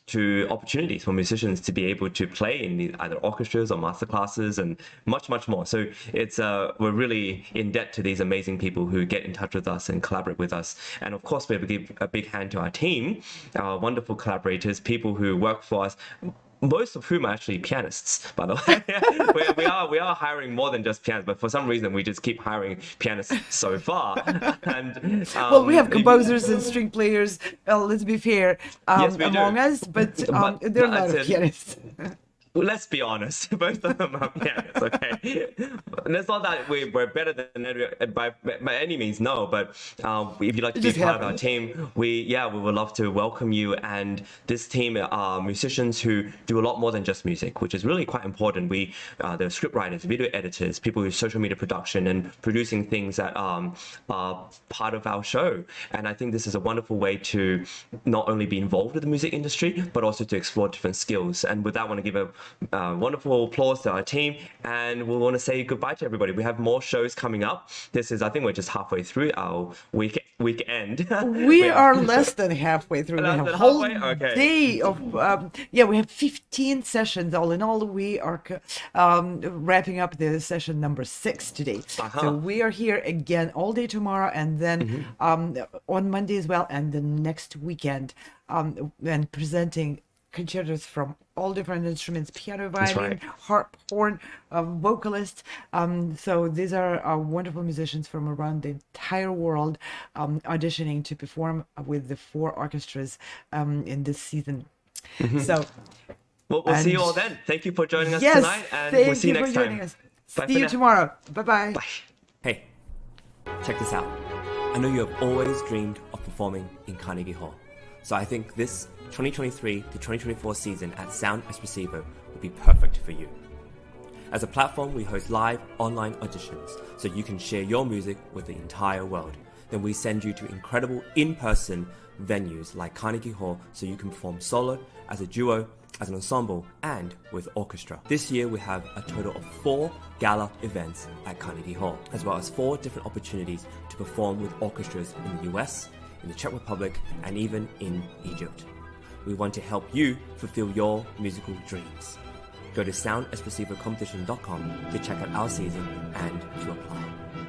to opportunities for musicians to be able to play in either orchestras or masterclasses and much, much more. So it's we're really in debt to these amazing people who get in touch with us and collaborate with us. And of course, we give a big hand to our team, our wonderful collaborators, people who work for us, most of whom are actually pianists, by the way. we are hiring more than just pianists, but for some reason we just keep hiring pianists so far. And
well, we have composers and string players. Let's be fair,
yes,
among us, but there are a lot of pianists.
Let's be honest, both of them are pianists, okay? And it's not that we're better than by any means, no, but if you'd like to be part of our team, we would love to welcome you. And this team are musicians who do a lot more than just music, which is really quite important. They're script writers, video editors, people who social media production and producing things that are part of our show. And I think this is a wonderful way to not only be involved with the music industry, but also to explore different skills. And with that, I want to give a wonderful applause to our team, and we want to say goodbye to everybody. We have more shows coming up. I think we're just halfway through our weekend.
We are less than halfway through. We have a whole day of we have 15 sessions all in all. We are wrapping up the session number 6 today. So we are here again all day tomorrow, and then on Monday as well, and the next weekend, and presenting concertos from all different instruments: piano, violin, harp, horn, vocalist. So these are wonderful musicians from around the entire world auditioning to perform with the 4 orchestras in this season. So
we'll see you all then. Thank you for joining us tonight, and we'll see you next time.
See you tomorrow. Bye-bye.
Bye.
Hey, check this out. I know you have always dreamed of performing in Carnegie Hall. So I think this 2023 to 2024 season at Sound Espressivo will be perfect for you. As a platform, we host live online auditions so you can share your music with the entire world. Then we send you to incredible in-person venues like Carnegie Hall so you can perform solo, as a duo, as an ensemble, and with orchestra. This year we have a total of 4 gala events at Carnegie Hall, as well as 4 different opportunities to perform with orchestras in the US, in the Czech Republic, and even in Egypt. We want to help you fulfill your musical dreams. Go to soundespressivocompetition.com to check out our season and to apply.